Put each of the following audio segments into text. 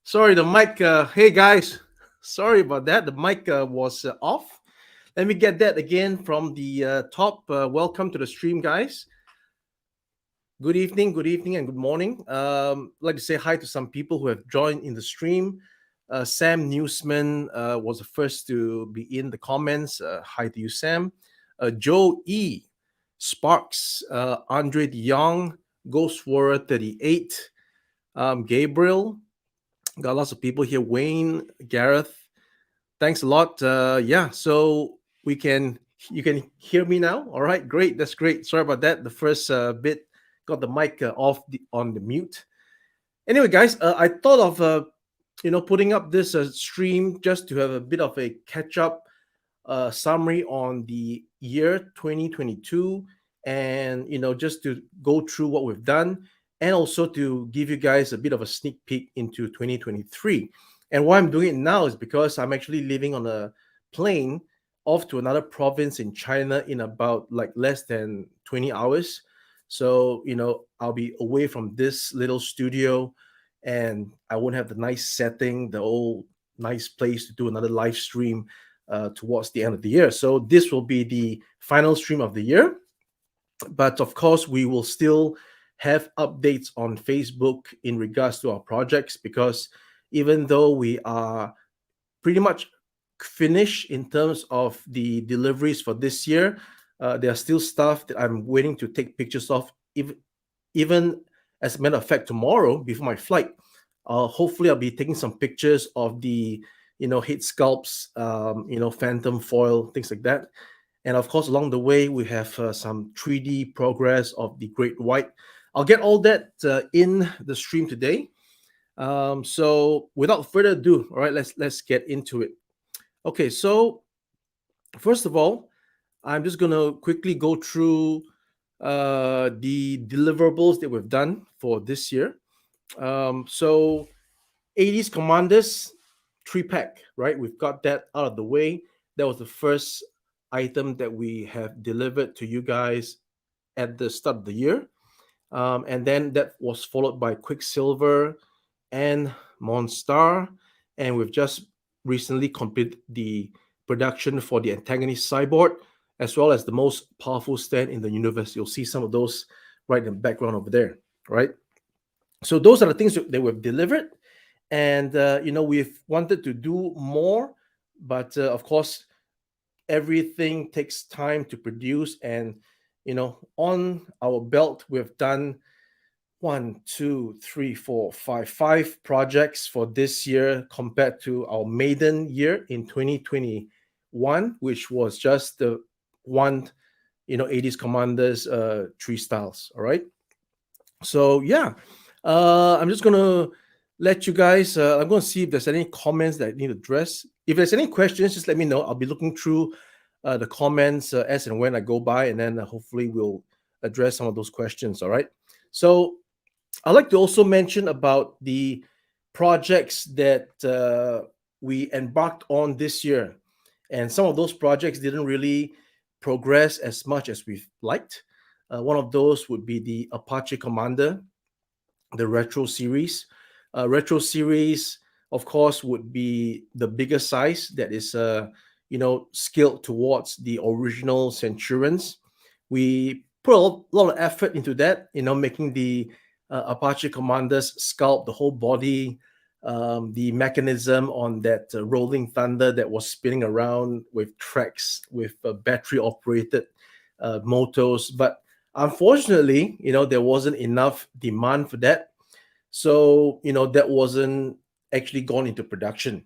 Sorry, the mic. Hey guys, sorry about that. The mic was off. Let me get that again from the top. Welcome to the stream, guys. Good evening, and good morning. I'd like to say hi to some people who have joined in the stream. Sam Newsman was the first to be in the comments. Hi to you, Sam. Joe E. Sparks, Andre De Jong, Ghost Warrior 38, Gabriel. Got lots of people here. Wayne, Gareth, thanks a lot. Yeah, so we can you can hear me now. All right, great. That's great. Sorry about that. The first bit got the mic off on the mute. Anyway, guys, I thought of putting up this stream just to have a bit of a catch up summary on the year 2022, and just to go through what we've done, and also to give you guys a bit of a sneak peek into 2023. And why I'm doing it now is because I'm actually living on a plane off to another province in China in about like less than 20 hours. So, I'll be away from this little studio, and I won't have the nice setting, the old nice place to do another live stream towards the end of the year. So this will be the final stream of the year. But of course, we will still have updates on Facebook in regards to our projects, because even though we are pretty much finished in terms of the deliveries for this year, there are still stuff that I'm waiting to take pictures of. Even as a matter of fact, tomorrow before my flight, hopefully I'll be taking some pictures of the head sculpts, phantom foil, things like that. And of course, along the way, we have some 3D progress of the Great White. I'll get all that in the stream today. So without further ado, all right, let's get into it. Okay, so first of all, I'm just gonna quickly go through the deliverables that we've done for this year. So 80s Commanders 3-pack, right? We've got that out of the way. That was the first item that we have delivered to you guys at the start of the year. And then that was followed by Quicksilver and Monstar. And we've just recently completed the production for the antagonist cyborg, as well as the most powerful stand in the universe. You'll see some of those right in the background over there, right? So those are the things that we've delivered. And, we've wanted to do more, but of course, everything takes time to produce. And, on our belt, we've done one, two, three, four, five projects for this year compared to our maiden year in 2021, which was just the one, 80s Commanders 3 styles. All right. So, yeah, I'm just going to let you guys, I'm going to see if there's any comments that I need to address. If there's any questions, just let me know. I'll be looking through the comments as and when I go by, and then hopefully we'll address some of those questions. All right. So I'd like to also mention about the projects that we embarked on this year. And some of those projects didn't really progress as much as we've liked. One of those would be the Apache Commander, the Retro series. Retro series, of course, would be the bigger size that is, scaled towards the original Centurions. We put a lot of effort into that, making the Apache Commander's sculpt, the whole body, the mechanism on that rolling thunder that was spinning around with tracks, with battery operated motors. But unfortunately, there wasn't enough demand for that. So, that wasn't actually gone into production.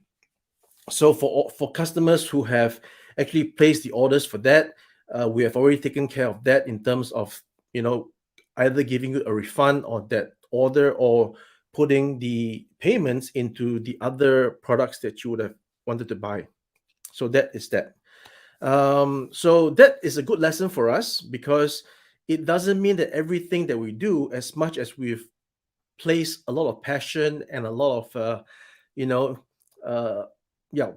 So for customers who have actually placed the orders for that, we have already taken care of that in terms of, either giving you a refund on that order or putting the payments into the other products that you would have wanted to buy. So that is that. So that is a good lesson for us, because it doesn't mean that everything that we do, as much as we've placed a lot of passion and a lot of,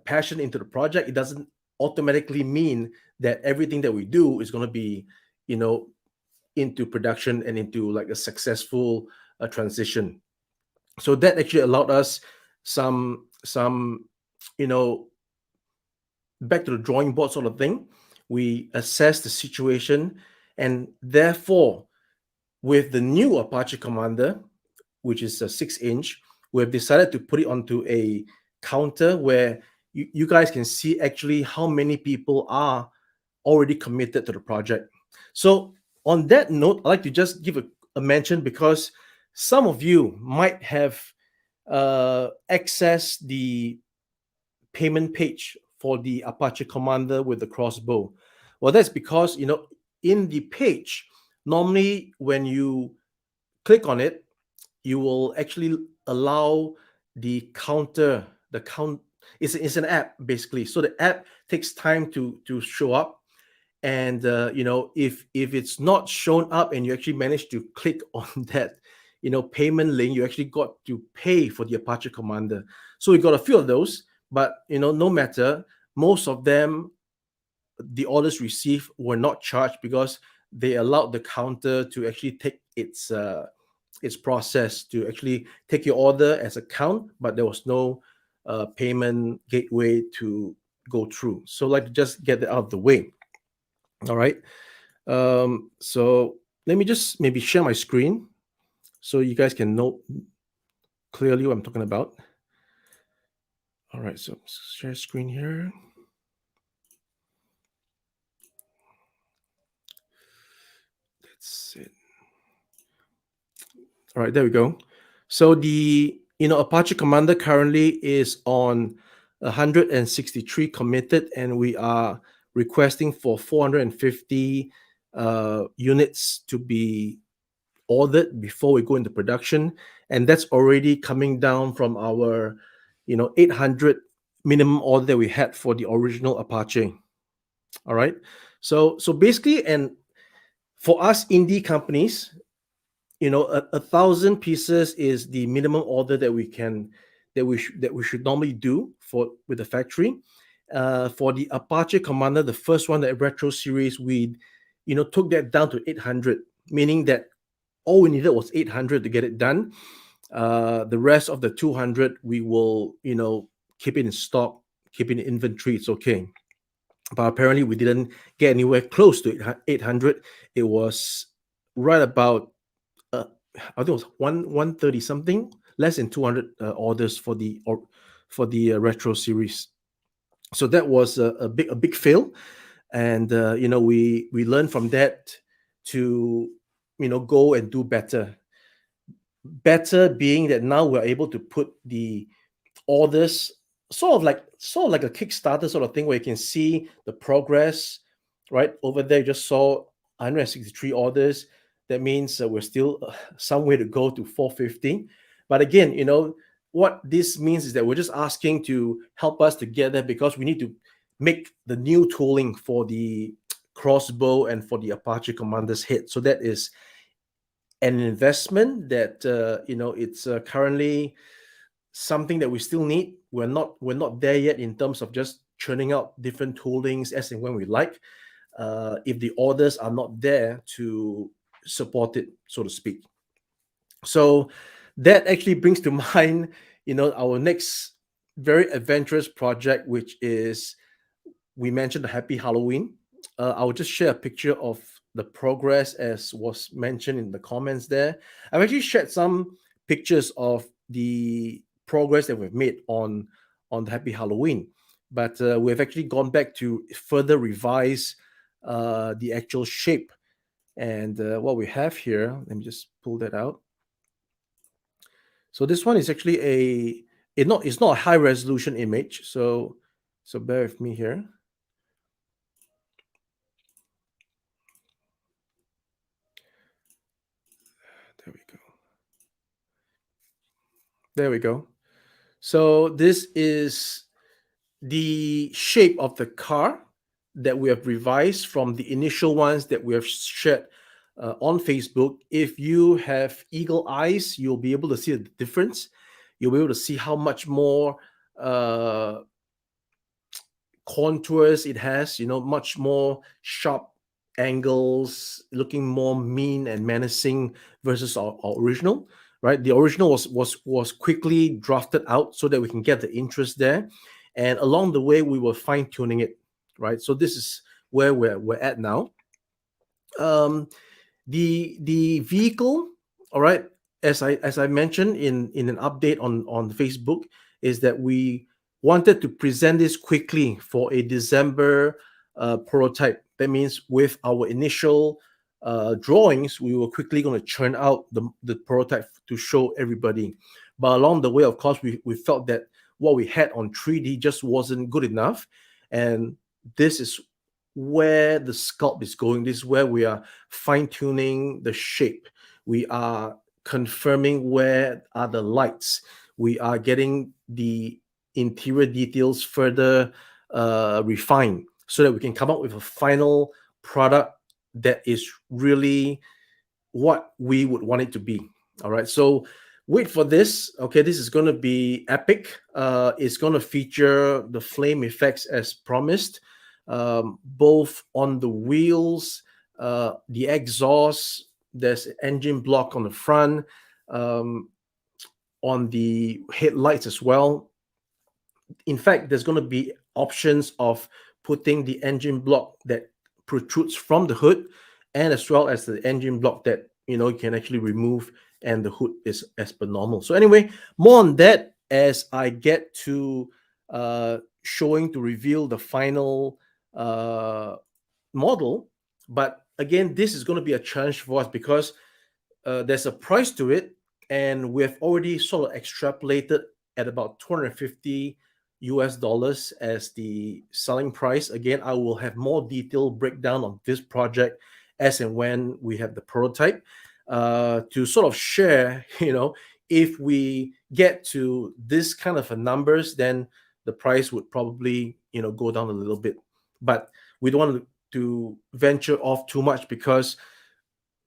passion into the project, it doesn't automatically mean that everything that we do is going to be, into production and into like a successful transition. So that actually allowed us some you know back to the drawing board sort of thing. We assess the situation, and therefore, with the new Apache Commander, which is a 6-inch, we have decided to put it onto a counter where you guys can see actually how many people are already committed to the project. So on that note, I'd like to just give a mention, because some of you might have accessed the payment page for the Apache Commander with the crossbow. Well, that's because, in the page, normally when you click on it, you will actually allow the counter, the count. It's an app basically. So the app takes time to show up, and if it's not shown up and you actually manage to click on that payment link, you actually got to pay for the Apache Commander. So we got a few of those, but no matter, most of them, the orders received were not charged, because they allowed the counter to actually take its process to actually take your order as a count, but there was no payment gateway to go through. So I'd like to just get that out of the way. All right. So let me just maybe share my screen so you guys can know clearly what I'm talking about. All right, so share screen here. That's it. All right, there we go. So the Apache Commander currently is on 163 committed, and we are requesting for 450 units to be ordered before we go into production, and that's already coming down from our 800 minimum order that we had for the original Apache. All right, so basically, and for us indie companies, 1,000 pieces is the minimum order that we should normally do with the factory. For the Apache Commander, the first one, the retro series, we took that down to 800, meaning that all we needed was 800 to get it done. The rest of the 200, we will keep it in stock, keep it in inventory. It's okay. But apparently we didn't get anywhere close to 800. It was right about I think it was 130 something, less than 200 orders for the retro series. So that was a big fail, and we learned from that to go and do better. Better being that now we're able to put the orders sort of like a Kickstarter sort of thing, where you can see the progress. Right over there, you just saw 163 orders. That means we're still some way to go to 450. But again, what this means is that we're just asking to help us together, because we need to make the new tooling for the crossbow and for the Apache Commander's head. So that is an investment that it's currently something that we still need. We're not there yet in terms of just churning out different toolings as and when we like, if the orders are not there to support it, so to speak. So that actually brings to mind our next very adventurous project, which is, we mentioned the Happy Halloween. I'll just share a picture of the progress as was mentioned in the comments there. I've actually shared some pictures of the progress that we've made on the Happy Halloween, but we've actually gone back to further revise the actual shape. And what we have here, let me just pull that out. So this one is actually it's not a high resolution image, so bear with me here. There we go. There we go. So this is the shape of the car that we have revised from the initial ones that we have shared on Facebook. If you have eagle eyes, you'll be able to see the difference. You'll be able to see how much more contours it has, much more sharp angles, looking more mean and menacing versus our original. right? The original was quickly drafted out so that we can get the interest there, and along the way we were fine tuning it, right? So this is where we're at now. Um, the vehicle, all right, as I mentioned in an update on Facebook, is that we wanted to present this quickly for a December prototype. That means with our initial drawings, we were quickly going to churn out the prototype to show everybody. But along the way, of course, we felt that what we had on 3D just wasn't good enough, and this is where the sculpt is going. This is where we are fine tuning the shape. We are confirming where are the lights. We are getting the interior details further refined so that we can come up with a final product that is really what we would want it to be. All right. So wait for this. Okay, this is going to be epic. It's going to feature the flame effects as promised, both on the wheels, the exhaust. There's an engine block on the front, um, on the headlights as well. In fact, there's going to be options of putting the engine block that protrudes from the hood, and as well as the engine block that you can actually remove, and the hood is as per normal. So anyway, more on that as I get to showing to reveal the final model. But again, this is going to be a challenge for us because there's a price to it, and we've already sort of extrapolated at about 250 US dollars as the selling price. Again, I will have more detailed breakdown on this project as and when we have the prototype to sort of share. If we get to this kind of a numbers, then the price would probably go down a little bit. But we don't want to venture off too much because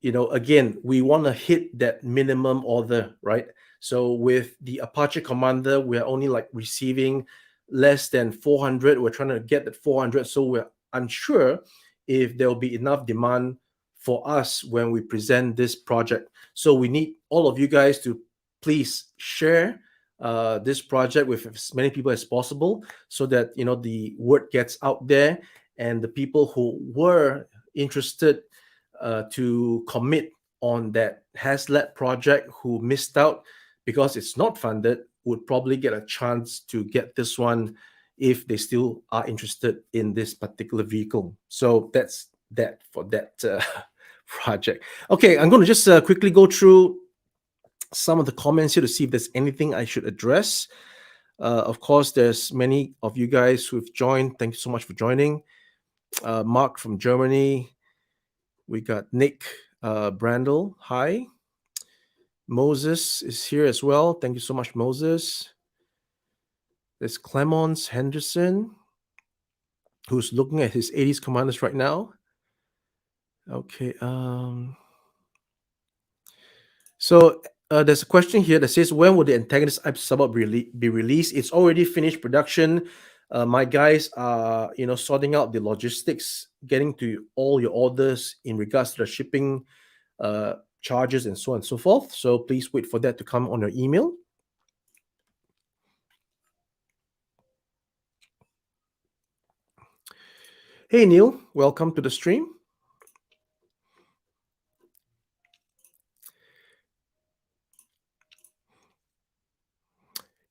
again, we want to hit that minimum order, right? So with the Apache Commander, we're only like receiving less than 400. We're trying to get that 400. So we're unsure if there will be enough demand for us when we present this project. So we need all of you guys to please share this project with as many people as possible so that, the word gets out there, and the people who were interested to commit on that HasLab project who missed out because it's not funded would probably get a chance to get this one if they still are interested in this particular vehicle. So that's that for that project. Okay, I'm going to just quickly go through some of the comments here to see if there's anything I should address. Of course, there's many of you guys who've joined. Thank you so much for joining. Mark from Germany. We got Nick Brandel. Hi. Moses is here as well. Thank you so much, Moses. There's Clemons Henderson, who's looking at his 80s commanders right now. Okay. So there's a question here that says, when will the antagonist sub be released? It's already finished production. My guys are, sorting out the logistics, getting to all your orders in regards to the shipping charges and so on and so forth. So please wait for that to come on your email. Hey Neil, welcome to the stream.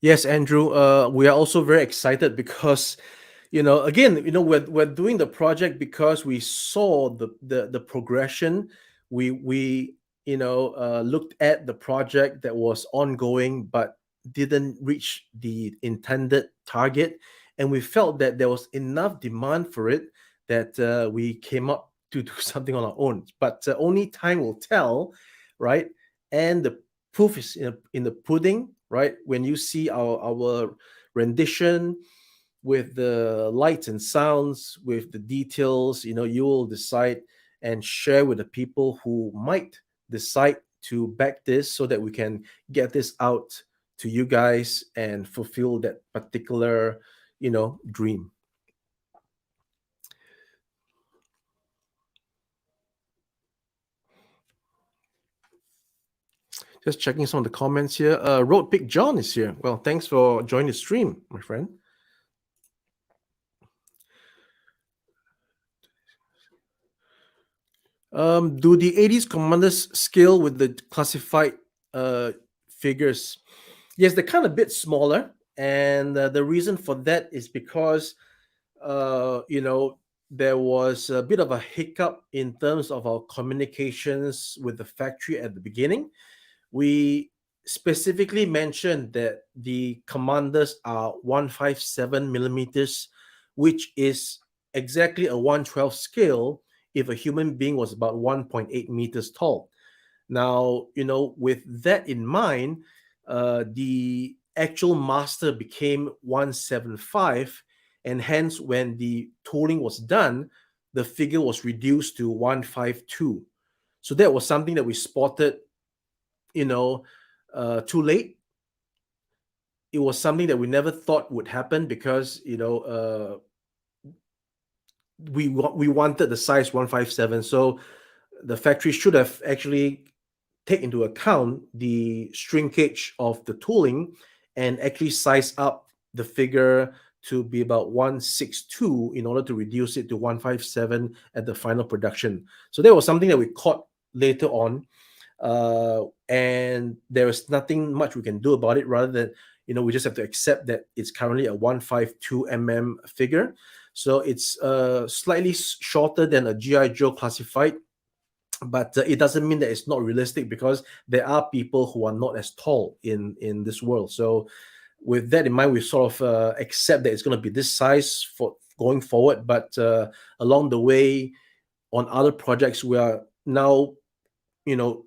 Yes, Andrew, we are also very excited because, again, we're doing the project because we saw the progression. We looked at the project that was ongoing but didn't reach the intended target, and we felt that there was enough demand for it that we came up to do something on our own. But only time will tell, right? And the proof is in the pudding, right? When you see our rendition with the lights and sounds, with the details, you will decide and share with the people who might decide to back this so that we can get this out to you guys and fulfill that particular, dream. Just checking some of the comments here. Road Pick John is here. Well, thanks for joining the stream, my friend. Do the 80s commanders scale with the classified uh, figures? Yes, they're kind of a bit smaller, and the reason for that is because there was a bit of a hiccup in terms of our communications with the factory at the beginning. We specifically mentioned that the commanders are 157 millimeters, which is exactly a 112 scale if a human being was about 1.8 meters tall. Now, with that in mind, the actual master became 175, and hence, when the tooling was done, the figure was reduced to 152. So that was something that we spotted, you know, too late. It was something that we never thought would happen because we wanted the size 157. So the factory should have actually take into account the shrinkage of the tooling and actually size up the figure to be about 162 in order to reduce it to 157 at the final production. So that was something that we caught later on, and there is nothing much we can do about it, rather than we just have to accept that it's currently a 152 figure. So it's slightly shorter than a GI Joe classified, but it doesn't mean that it's not realistic, because there are people who are not as tall in this world. So with that in mind, we sort of accept that it's going to be this size for going forward. But along the way, on other projects, we are now you know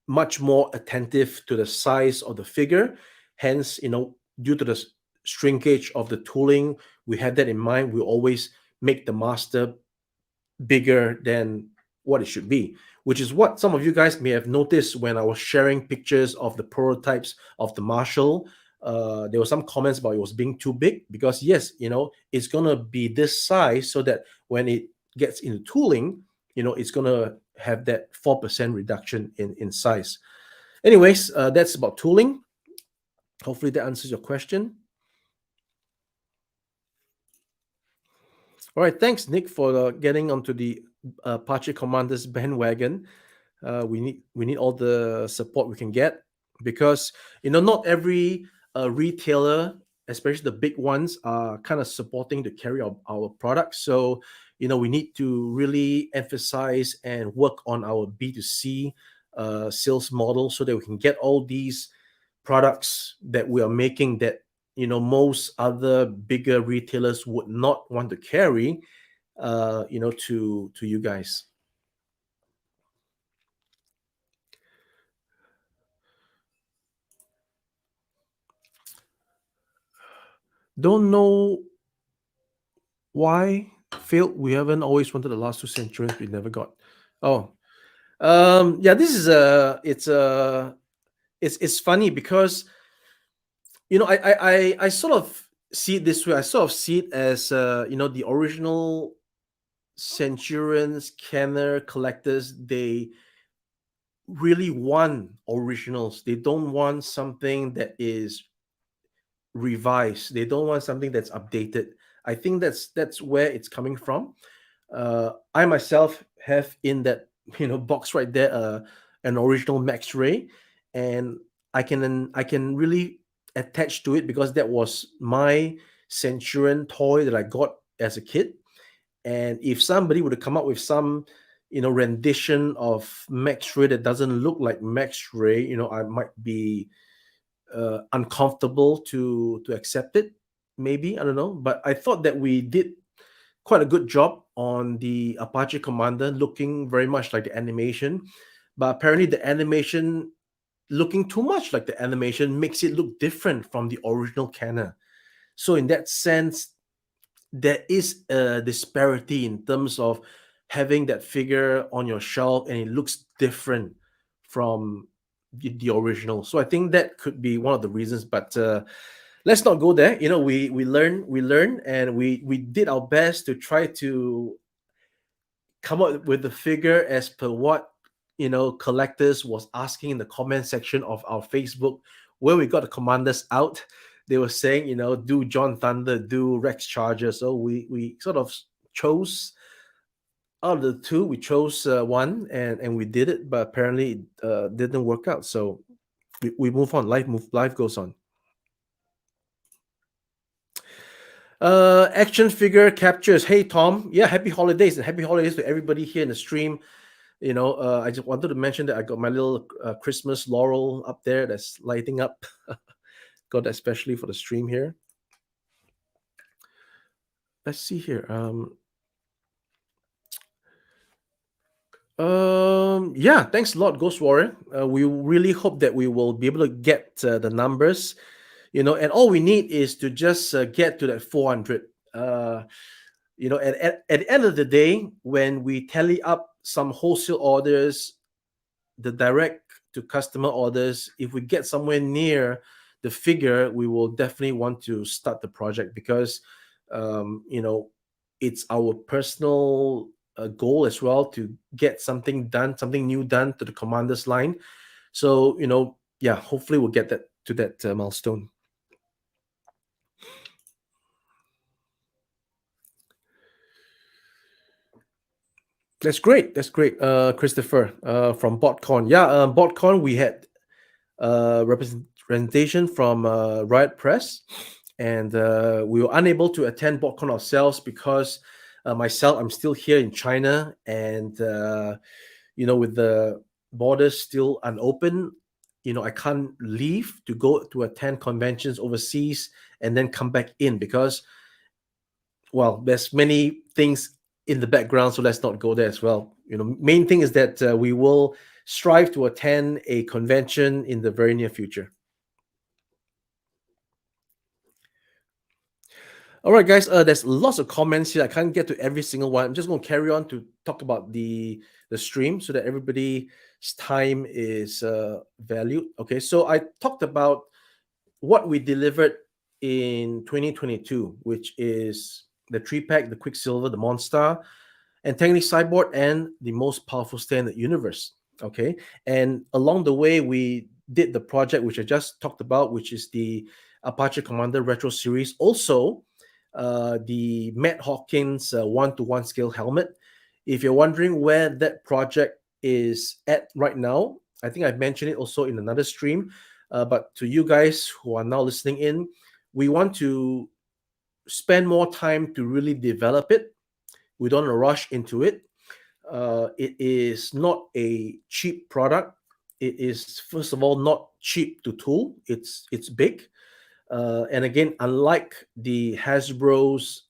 much more attentive to the size of the figure. Hence, due to the shrinkage of the tooling, we have that in mind. We always make the master bigger than what it should be, which is what some of you guys may have noticed when I was sharing pictures of the prototypes of the Marshall. There were some comments about it was being too big, because yes, it's gonna be this size so that when it gets into tooling, it's gonna have that 4% reduction in size. Anyways, that's about tooling. Hopefully that answers your question. All right, thanks, Nick, for getting onto the Apache Commander's bandwagon. We need all the support we can get, because not every retailer, especially the big ones, are kind of supporting to carry our products. So we need to really emphasize and work on our B2C sales model, so that we can get all these products that we are making that most other bigger retailers would not want to carry, to you guys. Don't know why failed. We haven't always wanted the last two centurions. We never got. Oh, yeah. This is it's funny, because I sort of see it this way. I sort of see it as the original centurions, Kenner collectors. They really want originals. They don't want something that is revised. They don't want something that's updated. I think that's where it's coming from. I myself have in that box right there an original Max Ray, and I can really attach to it, because that was my Centurion toy that I got as a kid. And if somebody would have come up with some rendition of Max Ray that doesn't look like Max Ray, I might be uncomfortable to accept it. Maybe, I don't know, but I thought that we did quite a good job on the Apache Commander, looking very much like the animation. But apparently, the animation looking too much like the animation makes it look different from the original Kenner. So in that sense, there is a disparity in terms of having that figure on your shelf and it looks different from the original. So I think that could be one of the reasons. But let's not go there. We learn, and we did our best to try to come up with the figure as per what collectors was asking in the comment section of our Facebook where we got the commanders out. They were saying, do John Thunder, do Rex Charger. So we sort of chose out of the two, we chose one, and we did it, but apparently it didn't work out. So we move on. Life goes on. Action figure captures. Hey Tom, yeah, happy holidays, and happy holidays to everybody here in the stream. I just wanted to mention that I got my little Christmas laurel up there that's lighting up. Got that especially for the stream here. Let's see here. Yeah, thanks a lot, Ghost Warrior. We really hope that we will be able to get the numbers, and all we need is to just get to that 400. At the end of the day, when we tally up some wholesale orders, the direct to customer orders, if we get somewhere near the figure, we will definitely want to start the project, because it's our personal goal as well to get something new done to the commander's line. So yeah, hopefully we'll get that to that milestone. That's great. Christopher from BotCon. Yeah, BotCon, we had representation from Riot Press, and we were unable to attend BotCon ourselves because myself, I'm still here in China, and with the borders still unopened, I can't leave to go to attend conventions overseas and then come back in, because, well, there's many things in the background, so let's not go there as well. Main thing is that we will strive to attend a convention in the very near future. All right, guys. There's lots of comments here. I can't get to every single one. I'm just going to carry on to talk about the stream so that everybody's time is valued. Okay, so I talked about what we delivered in 2022, which is the 3-pack, the Quicksilver, the Monster, and technically Cyborg, and the most powerful stand in the universe. Okay, and along the way, we did the project which I just talked about, which is the Apache Commander Retro Series. Also, the Matt Hawkins 1-to-1 scale helmet. If you're wondering where that project is at right now, I think I mentioned it also in another stream. But to you guys who are now listening in, we want to spend more time to really develop it. We don't rush into it. It is not a cheap product. It is, first of all, not cheap to tool. It's big. And again, unlike the Hasbro's,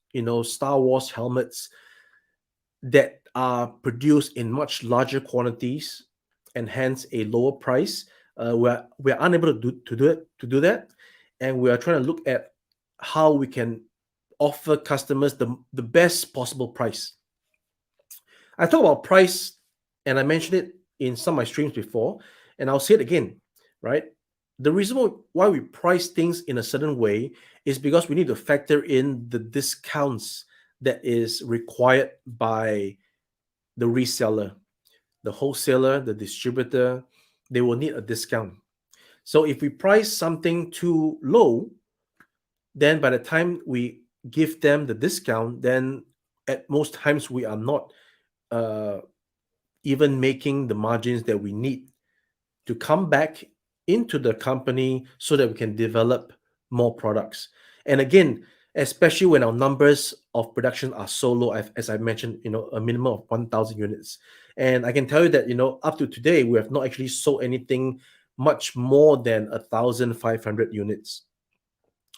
Star Wars helmets that are produced in much larger quantities and hence a lower price, we're unable to do that, and we are trying to look at how we can offer customers the best possible price. I talk about price, and I mentioned it in some of my streams before, and I'll say it again, right? The reason why we price things in a certain way is because we need to factor in the discounts that is required by the reseller, the wholesaler, the distributor. They will need a discount. So if we price something too low, then by the time we give them the discount, then at most times we are not even making the margins that we need to come back into the company so that we can develop more products. And again, especially when our numbers of production are so low, as I mentioned, a minimum of 1,000 units. And I can tell you that, up to today, we have not actually sold anything much more than 1,500 units.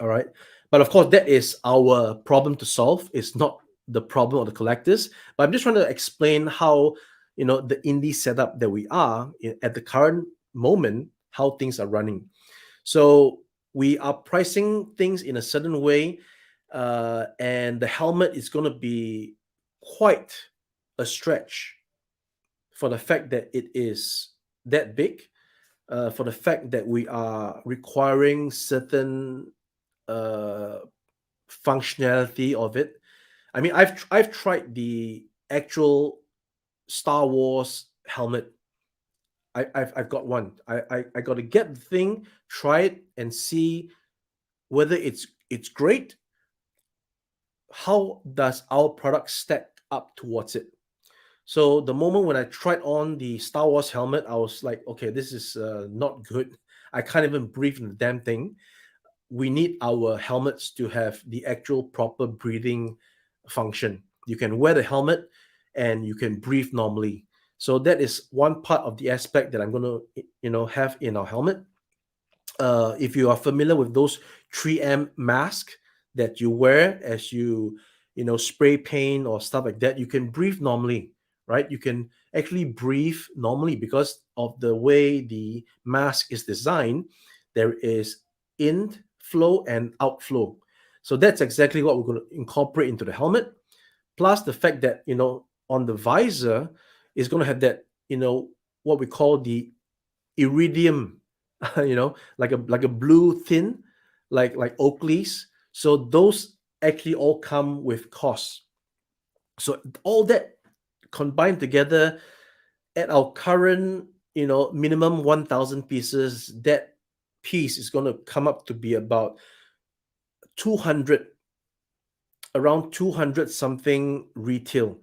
All right. But of course, that is our problem to solve. It's not the problem of the collectors. But I'm just trying to explain how, the indie setup that we are at the current moment, how things are running. So we are pricing things in a certain way, and the helmet is going to be quite a stretch for the fact that it is that big, for the fact that we are requiring certain functionality of it. I mean, I've tried the actual Star Wars helmet, I've got one. I got to get the thing, try it, and see whether it's great. How does our product stack up towards it? So the moment when I tried on the Star Wars helmet, I was like, okay, this is not good. I can't even breathe in the damn thing. We need our helmets to have the actual proper breathing function. You can wear the helmet and you can breathe normally. So that is one part of the aspect that I'm going to, have in our helmet. If you are familiar with those 3M masks that you wear as spray paint or stuff like that, you can breathe normally, right? You can actually breathe normally because of the way the mask is designed. There is inflow and outflow. So that's exactly what we're going to incorporate into the helmet. Plus the fact that, on the visor is going to have that, what we call the iridium, like a blue thin, like Oakley's. So those actually all come with costs. So all that combined together at our current, minimum 1,000 pieces, that piece is going to come up to be about 200, around 200 something retail.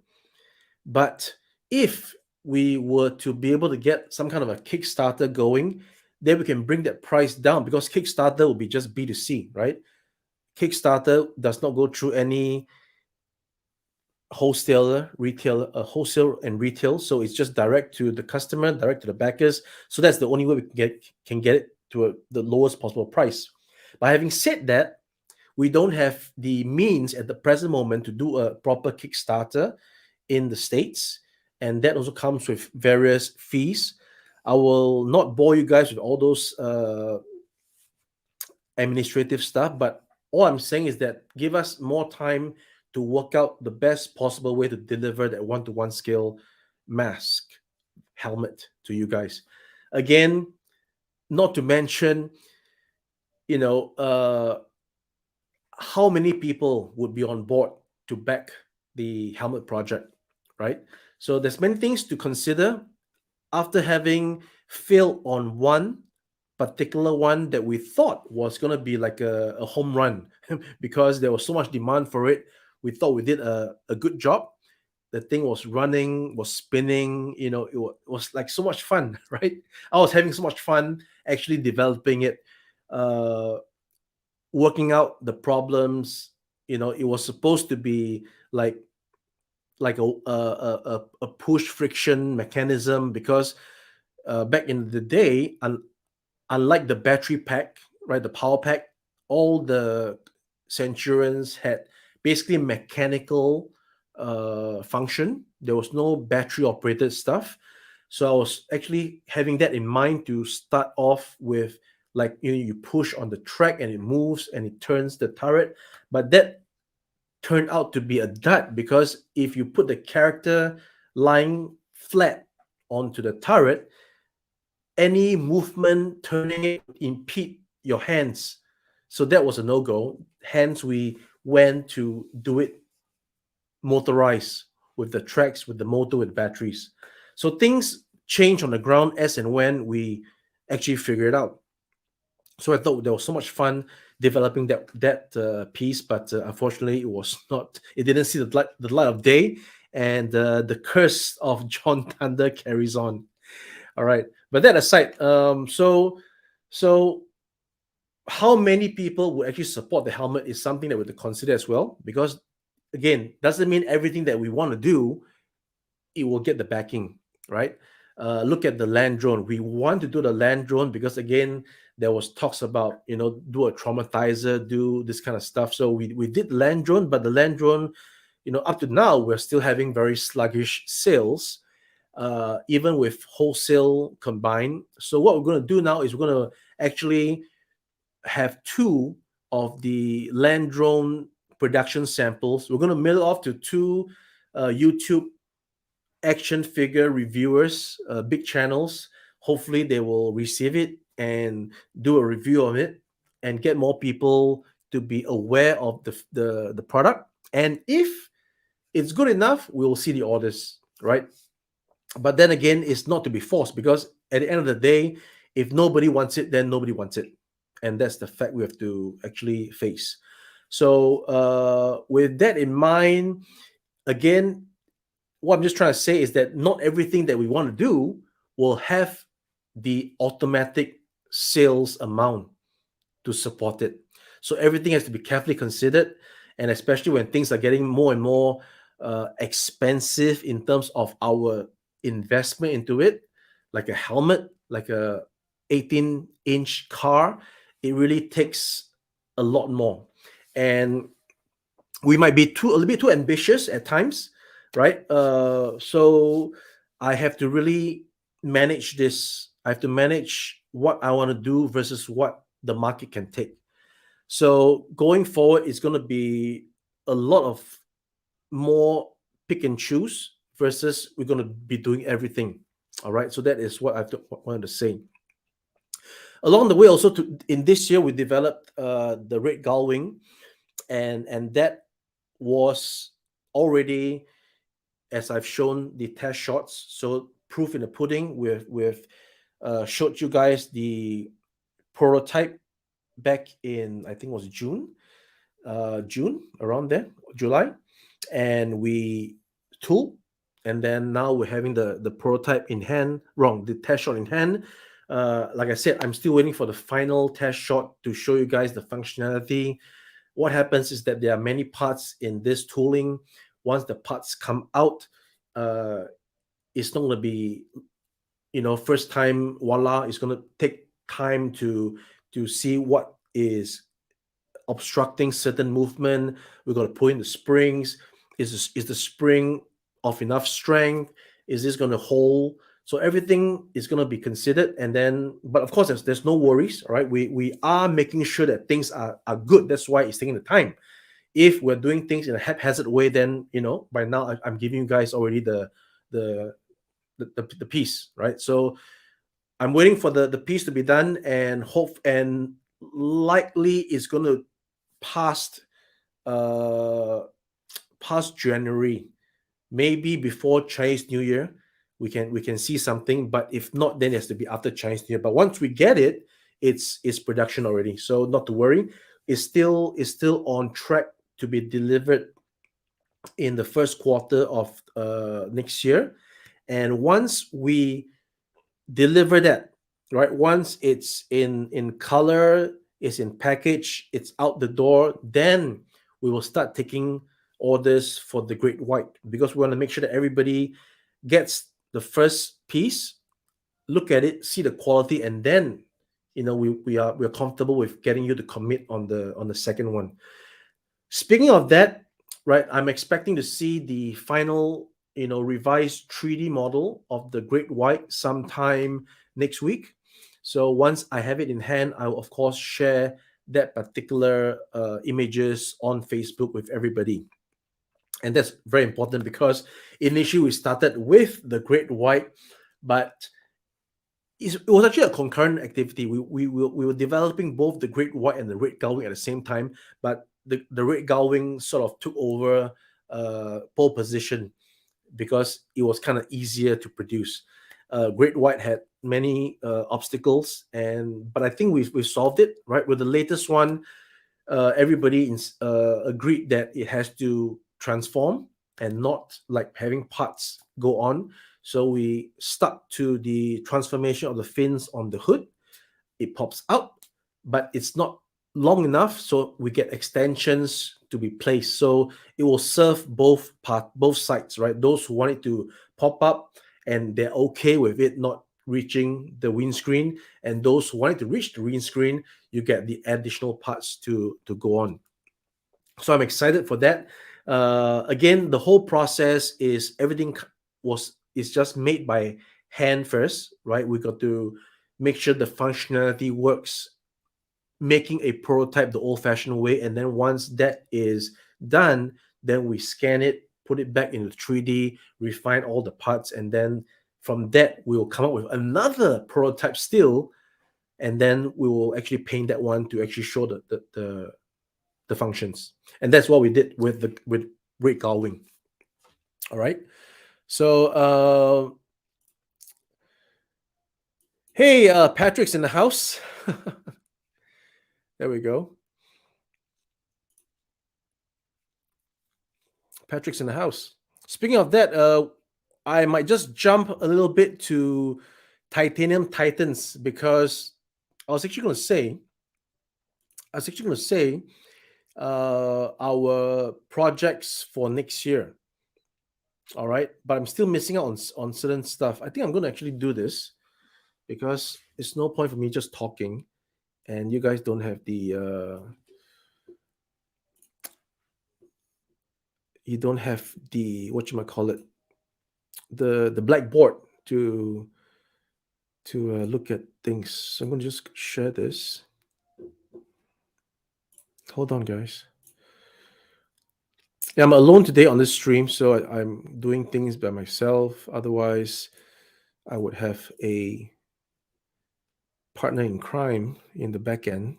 But if we were to be able to get some kind of a Kickstarter going, then we can bring that price down, because Kickstarter will be just B2C, right? Kickstarter does not go through any wholesaler, retail, wholesale and retail. So it's just direct to the customer, direct to the backers. So that's the only way we can get it to the lowest possible price. But having said that, we don't have the means at the present moment to do a proper Kickstarter in the States. And that also comes with various fees. I will not bore you guys with all those administrative stuff, but all I'm saying is that give us more time to work out the best possible way to deliver that one-to-one scale mask helmet to you guys. Again, not to mention, how many people would be on board to back the helmet project, right? So there's many things to consider. After having failed on one particular one that we thought was going to be like a home run because there was so much demand for it, we thought we did a good job. The thing was running, was spinning, was like so much fun, right? I was having so much fun actually developing it, working out the problems. It was supposed to be like a push friction mechanism, because back in the day, unlike the battery pack, right, the power pack, all the Centurions had basically mechanical function. There was no battery operated stuff. So I was actually having that in mind to start off with, like, you push on the track and it moves and it turns the turret. But that turned out to be a dud, because if you put the character lying flat onto the turret, any movement turning it would impede your hands. So that was a no-go. Hence, we went to do it motorized, with the tracks, with the motor, with batteries. So things change on the ground as and when we actually figure it out. So I thought there was so much fun developing that piece, but unfortunately, it was not. It didn't see the light of day, and the curse of John Thunder carries on. All right, but that aside, so how many people would actually support the helmet is something that we have to consider as well, because again, doesn't mean everything that we want to do, it will get the backing, right? Look at the land drone. We want to do the land drone because, again, there was talks about, do a traumatizer, do this kind of stuff. So we did land drone, but the land drone, up to now, we're still having very sluggish sales, even with wholesale combined. So what we're going to do now is we're going to actually have two of the land drone production samples. We're going to mail off to two YouTube action figure reviewers, big channels. Hopefully they will receive it and do a review of it and get more people to be aware of the product. And if it's good enough, we will see the orders, right? But then again, it's not to be forced, because at the end of the day, if nobody wants it, then nobody wants it, and that's the fact we have to actually face. So with that in mind, again, what I'm just trying to say is that not everything that we want to do will have the automatic sales amount to support it. So everything has to be carefully considered, and especially when things are getting more and more expensive in terms of our investment into it, like a helmet, like a 18-inch car, it really takes a lot more. And we might be a little bit too ambitious at times, right? So I have to really manage this. I have to manage what I want to do versus what the market can take. So going forward, it's going to be a lot of more pick and choose versus we're going to be doing everything. All right. So that is what I wanted to say. Along the way, also in this year, we developed the red Gall Wing, and that was already, as I've shown, the test shots. So proof in the pudding. We've showed you guys the prototype back in, I think it was June, around there, July, and we tool, and then now we're having the prototype in hand. Wrong, the test shot in hand. Like I said, I'm still waiting for the final test shot to show you guys the functionality. What happens is that there are many parts in this tooling. Once the parts come out, it's not going to be, first time, voila. It's going to take time to see what is obstructing certain movement. We're going to put in the springs. Is the spring of enough strength? Is this going to hold? So everything is going to be considered, and then, but of course, there's no worries. All right, we are making sure that things are good. That's why it's taking the time. If we're doing things in a haphazard way, then by now I'm giving you guys already the piece, right? So I'm waiting for the piece to be done, and hope, and likely it's going to past past January, maybe before Chinese New Year, we can see something. But if not, then it has to be after Chinese New Year. But once we get it, it's production already, so not to worry. It's still on track to be delivered in the first quarter of next year. And once we deliver that, right, once it's in color, it's in package, it's out the door, then we will start taking orders for the great white, because we want to make sure that everybody gets the first piece, look at it, see the quality, and then we're comfortable with getting you to commit on the second one. Speaking of that, right, I'm expecting to see the final, revised 3D model of the Great White sometime next week. So once I have it in hand, I will of course share that particular images on Facebook with everybody. And that's very important, because initially we started with the Great White, but it was actually a concurrent activity. We were developing both the Great White and the Red Gall Wing at the same time, but the Red Gall Wing sort of took over pole position because it was kind of easier to produce. Great White had many obstacles, but I think we've solved it, right? With the latest one, everybody agreed that it has to transform and not like having parts go on. So we stuck to the transformation of the fins on the hood. It pops out, but it's not long enough, so we get extensions to be placed. So it will serve both sides, right? Those who want it to pop up and they're okay with it not reaching the windscreen, and those who want it to reach the windscreen, you get the additional parts to go on. So I'm excited for that. Again, the whole process is everything is just made by hand first, right? We got to make sure the functionality works, making a prototype the old-fashioned way, and then once that is done, then we scan it, put it back into 3D, refine all the parts, and then from that we will come up with another prototype still, and then we will actually paint that one to actually show the functions. And that's what we did with Red Gall Wing. All right. So Hey, Patrick's in the house. There we go. Patrick's in the house. Speaking of that, I might just jump a little bit to Titanium Titans because I was actually going to say, I was actually going to say, our projects for next year. All right, but I'm still missing out on certain stuff. I think I'm going to actually do this because it's no point for me just talking, and you guys don't have the you don't have the what you might call it, the blackboard to look at things. So I'm going to just share this. Hold on, guys. Yeah, I'm alone today on this stream, so I'm doing things by myself. Otherwise, I would have a partner in crime in the back end.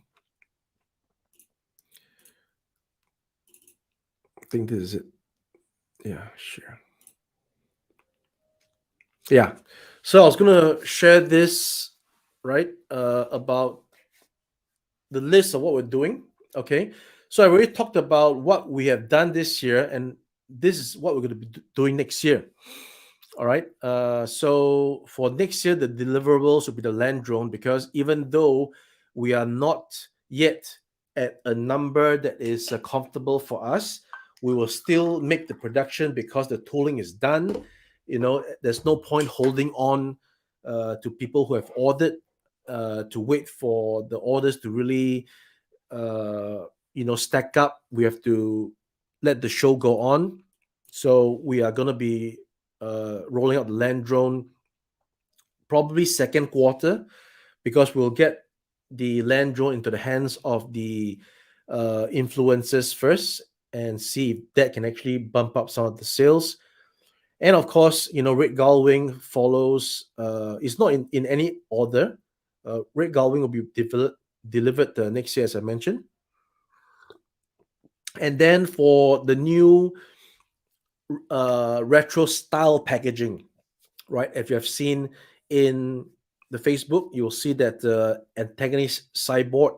I think this is it. Yeah, sure. Yeah. So I was gonna share this, right? About the list of what we're doing. Okay. So I already talked about what we have done this year, and this is what we're going to be doing next year. All right. So for next year, the deliverables will be the land drone because even though we are not yet at a number that is comfortable for us, we will still make the production because the tooling is done. There's no point holding on to people who have ordered to wait for the orders to really stack up. We have to let the show go on. So we are going to be rolling out the land drone probably second quarter because we'll get the land drone into the hands of the influencers first and see if that can actually bump up some of the sales. And of course, Red Gall Wing follows. It's not in any order. Red Gall Wing will be delivered next year, as I mentioned. And then for the new retro style packaging, right? If you have seen in the Facebook, you'll see that the Antagonist sideboard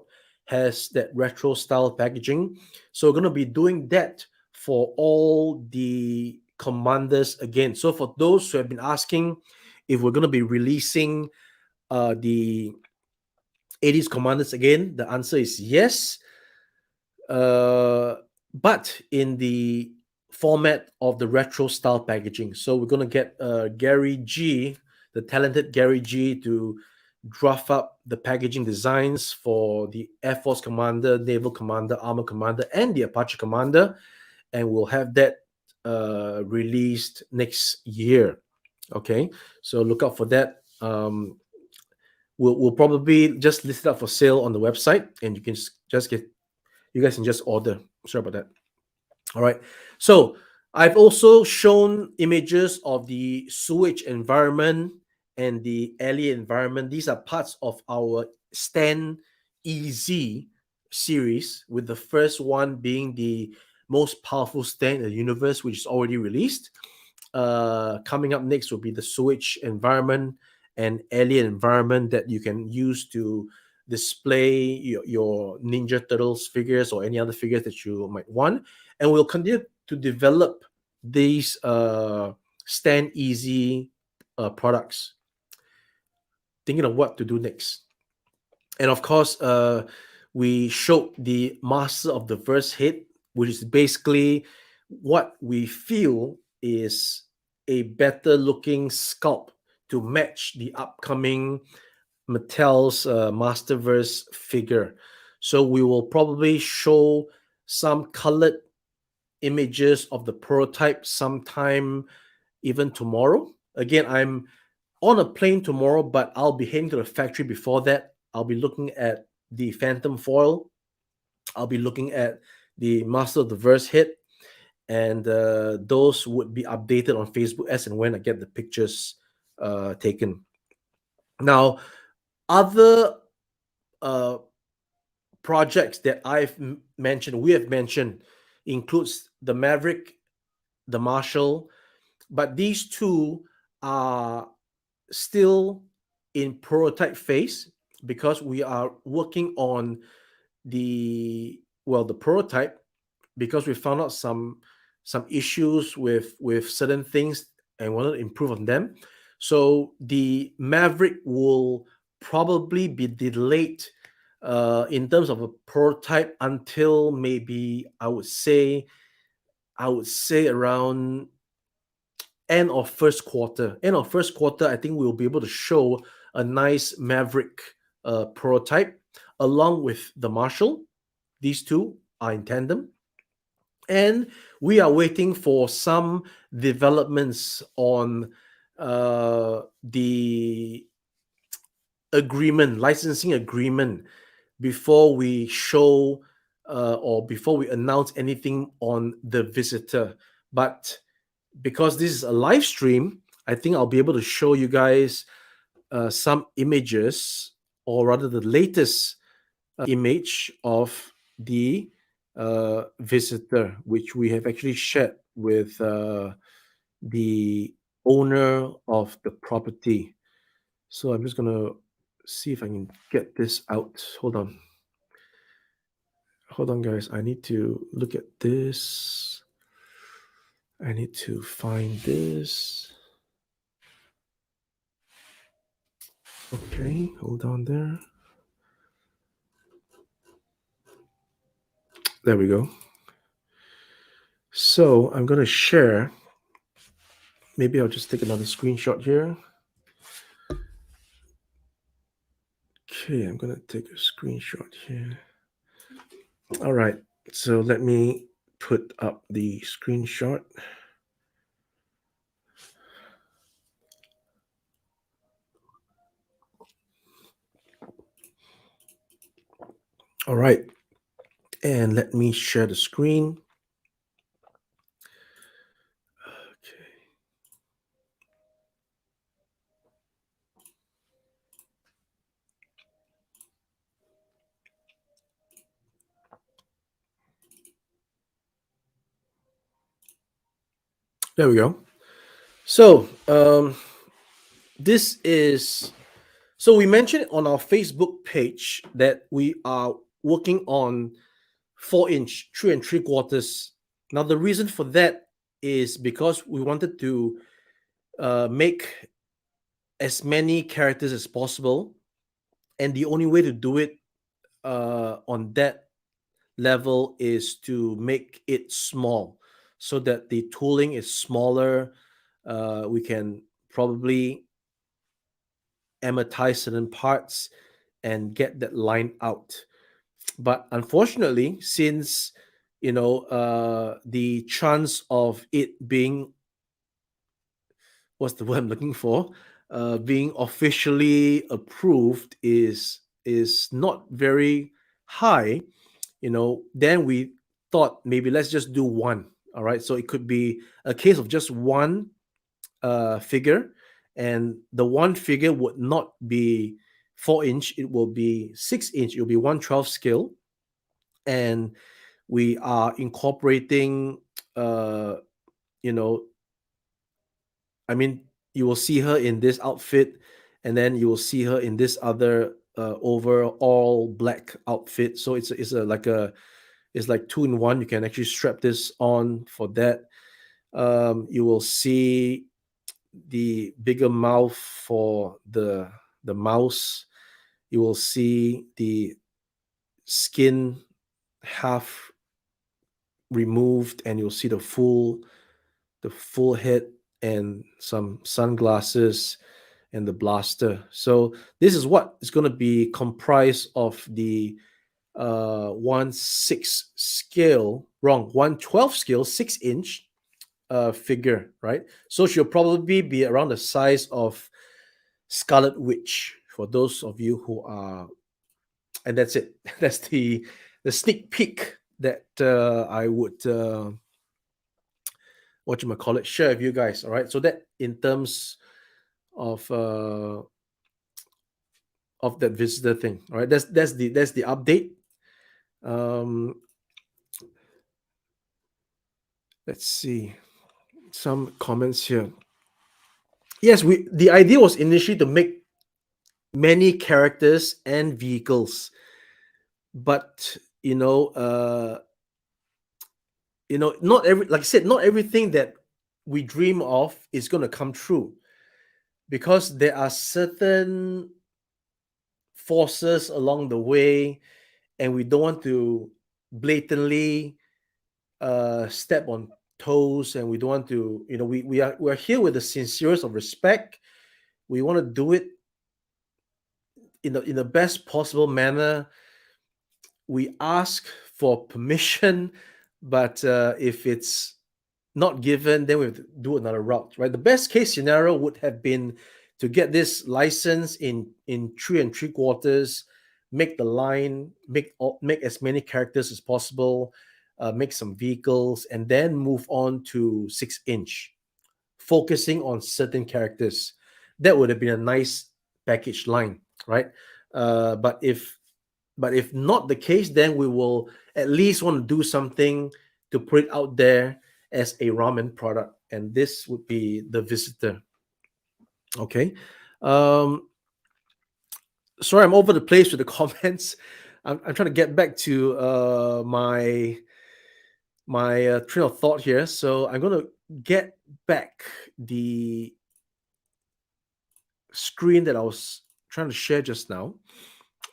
has that retro style packaging. So we're going to be doing that for all the commanders again. So for those who have been asking if we're going to be releasing the 80s commanders again, the answer is yes. But in the format of the retro style packaging. So we're going to get Gary G, the talented Gary G, to draft up the packaging designs for the Air Force Commander, Naval Commander, Armor Commander, and the Apache Commander. And we'll have that released next year. Okay, so look out for that. We'll probably just list it up for sale on the website, and you can just get, you guys can just order. Sorry about that. All right. So I've also shown images of the sewage environment and the alley environment. These are parts of our Stand Easy series, with the first one being the most powerful stand in the universe, which is already released. Coming up next will be the sewage environment and alien environment that you can use to display your Ninja Turtles figures or any other figures that you might want. And we'll continue to develop these Stand Easy products, thinking of what to do next. And of course, we showed the Master of the Verse hit, which is basically what we feel is a better looking sculpt to match the upcoming Mattel's Masterverse figure. So we will probably show some colored images of the prototype sometime even tomorrow. Again, I'm on a plane tomorrow, but I'll be heading to the factory before that. I'll be looking at the Phantom foil. I'll be looking at the Master of the Verse hit, and those would be updated on Facebook as and when I get the pictures taken. Now, other projects that we have mentioned, includes the Maverick, the Marshall, but these two are still in prototype phase because we are working on the prototype, because we found out some issues with certain things and wanted to improve on them. So the Maverick will probably be delayed in terms of a prototype until maybe I would say around end of first quarter. I think we'll be able to show a nice Maverick prototype along with the Marshall. These two are in tandem, and we are waiting for some developments on the licensing agreement, before we show or before we announce anything on the Visitor. But because this is a live stream, I think I'll be able to show you guys some images, or rather the latest image of the Visitor, which we have actually shared with the owner of the property. So I'm just gonna see if I can get this out. Hold on, guys. I need to look at this. I need to find this. Okay, hold on there. There we go. So I'm going to share. Maybe I'll just take another screenshot here. Okay, I'm going to take a screenshot here. All right, so let me put up the screenshot. All right, and let me share the screen. Okay. There we go. So this is so we mentioned on our Facebook page that we are working on 4-inch 3 3/4. Now the reason for that is because we wanted to make as many characters as possible, and the only way to do it on that level is to make it small, so that the tooling is smaller. We can probably amortize certain parts and get that line out. But unfortunately, since the chance of it being, what's the word I'm looking for, being officially approved is not very high, then we thought maybe let's just do one. All right, so it could be a case of just one figure, and the one figure would not be 4-inch, it will be 6-inch, it will be 1/12 scale. And we are incorporating you know I mean, you will see her in this outfit, and then you will see her in this other overall black outfit. So it's like two in one. You can actually strap this on for that. You will see the bigger mouth for the mouse. You will see the skin half removed, and you'll see the full head and some sunglasses and the blaster. So this is what is going to be comprised of the 1/6 scale, wrong, 1/12 scale 6-inch figure, right? So she'll probably be around the size of Scarlet Witch, for those of you who are, and that's it. That's the sneak peek that I would share with you guys. All right, so that in terms of that Visitor thing. All right, that's the update. um let's see some comments here. Yes, the idea was initially to make many characters and vehicles. But not every like I said, not everything that we dream of is going to come true, because there are certain forces along the way, and we don't want to blatantly step on toes, and we don't want to, we're here with the sincerest of respect. We want to do it in the best possible manner. We ask for permission, but if it's not given, then we have to do another route, right? The best case scenario would have been to get this license in 3 3/4, make the line, make as many characters as possible, make some vehicles, and then move on to 6 inch, focusing on certain characters. That would have been a nice package line, right? But if not the case, then we will at least want to do something to put it out there as a ramen product, and this would be the Visitor. Okay. Um, Sorry, I'm over the place with the comments. I'm trying to get back to my train of thought here. So I'm going to get back the screen that I was trying to share just now,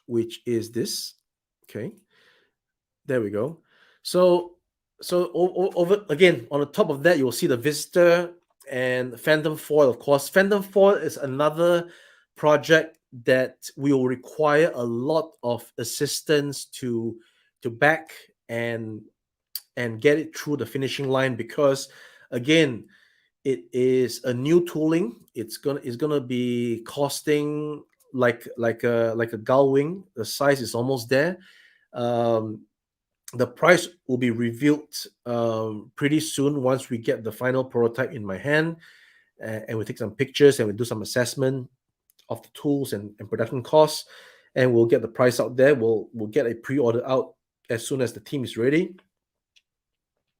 which is this. Okay. There we go. So over again, on the top of that, you'll see the Visitor and Phantom Foil. Of course, Phantom Foil is another project that will require a lot of assistance to back and get it through the finishing line, because again, it is a new tooling. It's gonna be costing like a Gall Wing. The size is almost there. Um, the price will be revealed pretty soon once we get the final prototype in my hand, and we take some pictures and we do some assessment of the tools and production costs, and we'll get the price out there. We'll get a pre-order out as soon as the team is ready,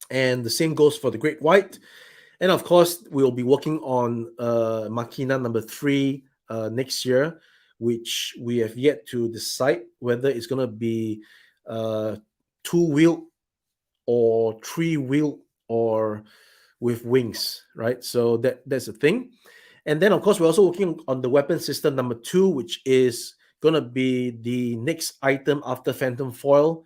and the same goes for the Great White. And of course, we'll be working on Machina number 3 next year, which we have yet to decide whether it's going to be two-wheel or three-wheel or with wings, right? So that's a thing. And then, of course, we're also working on the weapon system number 2, which is going to be the next item after Phantom Foil.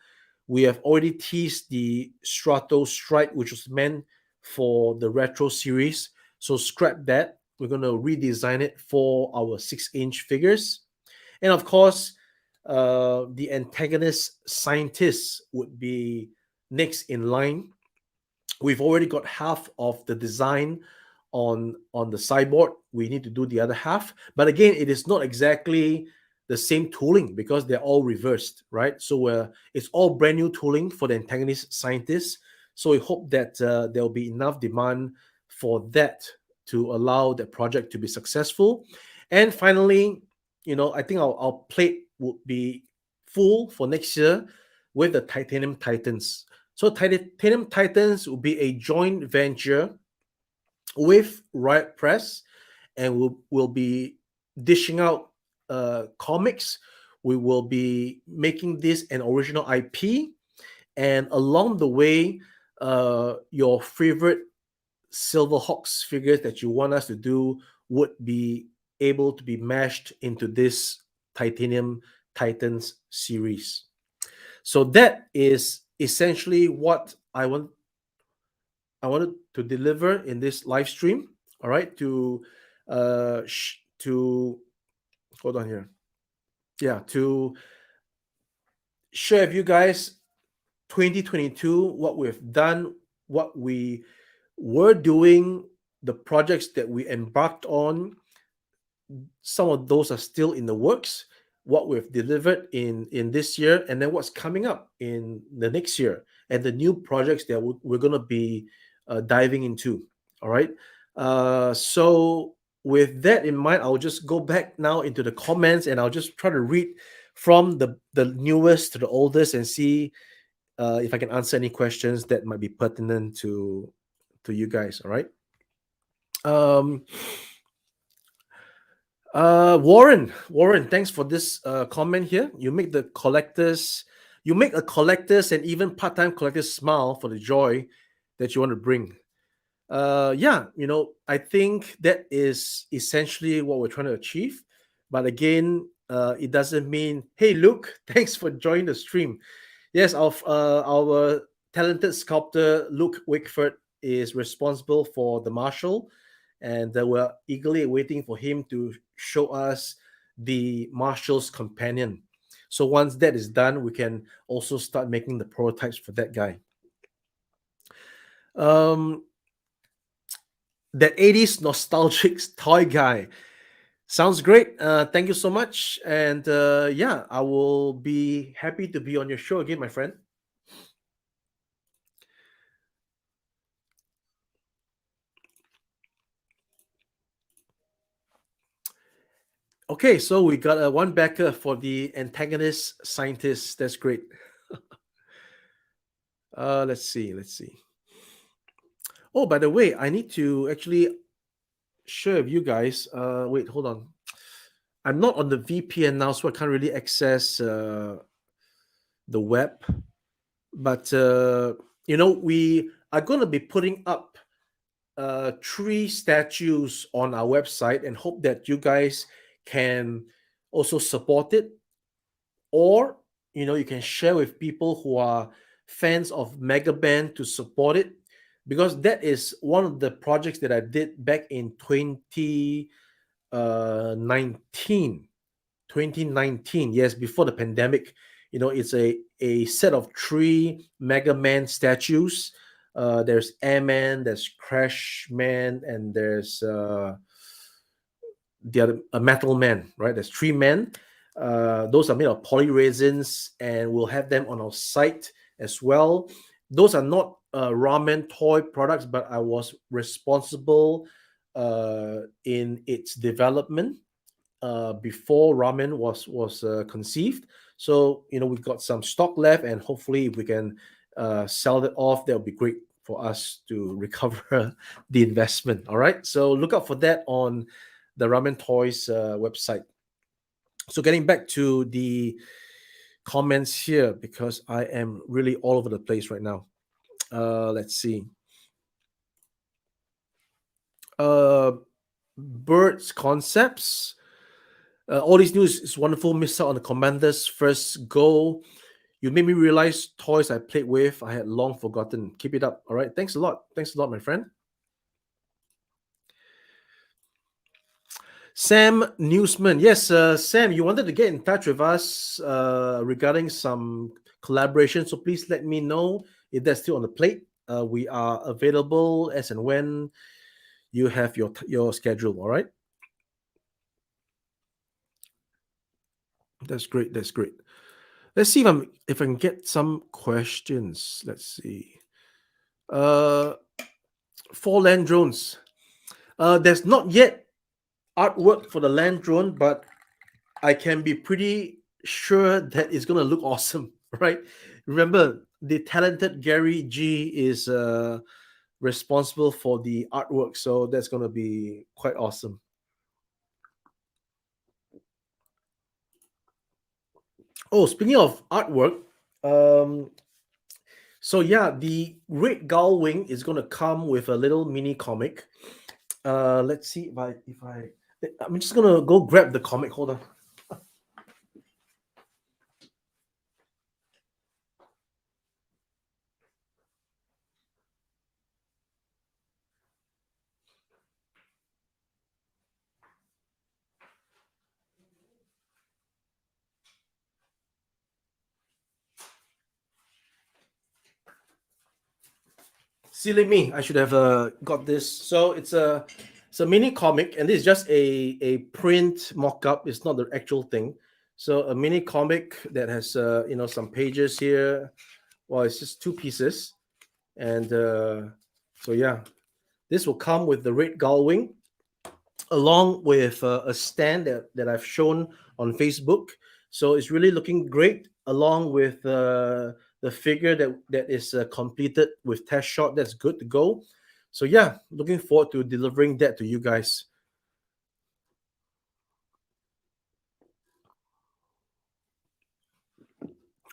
We have already teased the Strato Strike, which was meant for the retro series. So scrap that. We're going to redesign it for our 6-inch figures. And of course, the antagonist scientists would be next in line. We've already got half of the design on the sideboard. We need to do the other half, but again, it is not exactly the same tooling because they're all reversed, right? So it's all brand new tooling for the antagonist scientists. So we hope that there will be enough demand for that to allow that project to be successful. And finally, I think our plate would be full for next year with the Titanium Titans. So Titanium Titans will be a joint venture with Riot Press, and we'll be dishing out comics. We will be making this an original IP, and along the way, your favorite Silverhawks figures that you want us to do would be able to be mashed into this Titanium Titans series. So that is essentially what I wanted to deliver in this live stream. All right, to hold on here. Yeah, to share with you guys 2022, what we've done, what we were doing, the projects that we embarked on. Some of those are still in the works, what we've delivered in this year, and then what's coming up in the next year, and the new projects that we're going to be diving into. All right. So with that in mind, I'll just go back now into the comments, and I'll just try to read from the newest to the oldest and see if I can answer any questions that might be pertinent to you guys. All right. Um, Warren, thanks for this comment here. You make a collectors and even part-time collectors smile for the joy that you want to bring. Yeah, I think that is essentially what we're trying to achieve. But again, it doesn't mean, hey, Luke, thanks for joining the stream. Yes, our talented sculptor Luke Wickford is responsible for the Marshall, and we're eagerly waiting for him to show us the Marshall's companion. So once that is done, we can also start making the prototypes for that guy. Um, that 80s nostalgic toy guy. Sounds great. Thank you so much. And yeah, I will be happy to be on your show again, my friend. Okay, so we got one backer for the antagonist scientist. That's great. Let's see. Let's see. Oh, by the way, I need to actually share with you guys. Wait, hold on. I'm not on the VPN now, so I can't really access the web. But we are going to be putting up three statues on our website and hope that you guys can also support it, or you can share with people who are fans of Mega Band to support it, because that is one of the projects that I did back in 2019. 2019, yes, before the pandemic. It's a set of three Mega Man statues. There's Airman, there's Crash Man, and there's the other a Metal Man, right? There's three men. Those are made of poly resins, and we'll have them on our site as well. Those are not ramen toy products, but I was responsible in its development before ramen was conceived. So we've got some stock left, and hopefully if we can sell it off, that would be great for us to recover the investment. All right, so look out for that on the Ramen Toys website. So getting back to the comments here, because I am really all over the place right now. Let's see. Birds Concepts. All these news is wonderful. Miss out on the Commander's first goal. You made me realize toys I played with I had long forgotten. Keep it up. All right. Thanks a lot. Thanks a lot, my friend. Sam Newsman. Yes, Sam, you wanted to get in touch with us regarding some collaboration. So please let me know if that's still on the plate. We are available as and when you have your schedule. All right. That's great. That's great. Let's see if I can get some questions. Let's see. Uh, for land drones. There's not yet artwork for the land drone, but I can be pretty sure that it's gonna look awesome, right? Remember, the talented Gary G is responsible for the artwork, so that's gonna be quite awesome. Oh, speaking of artwork, um, so yeah, the Red Gall Wing is gonna come with a little mini comic. Let's see if I I'm just gonna go grab the comic. Hold on. Silly me, I should have got this. So it's a mini comic, and this is just a print mock-up. It's not the actual thing. So a mini comic that has some pages here. Well, it's just two pieces, and so yeah, this will come with the red gull wing, along with a stand that I've shown on Facebook. So it's really looking great, along with the figure that is completed with test shot. That's good to go. So yeah, looking forward to delivering that to you guys.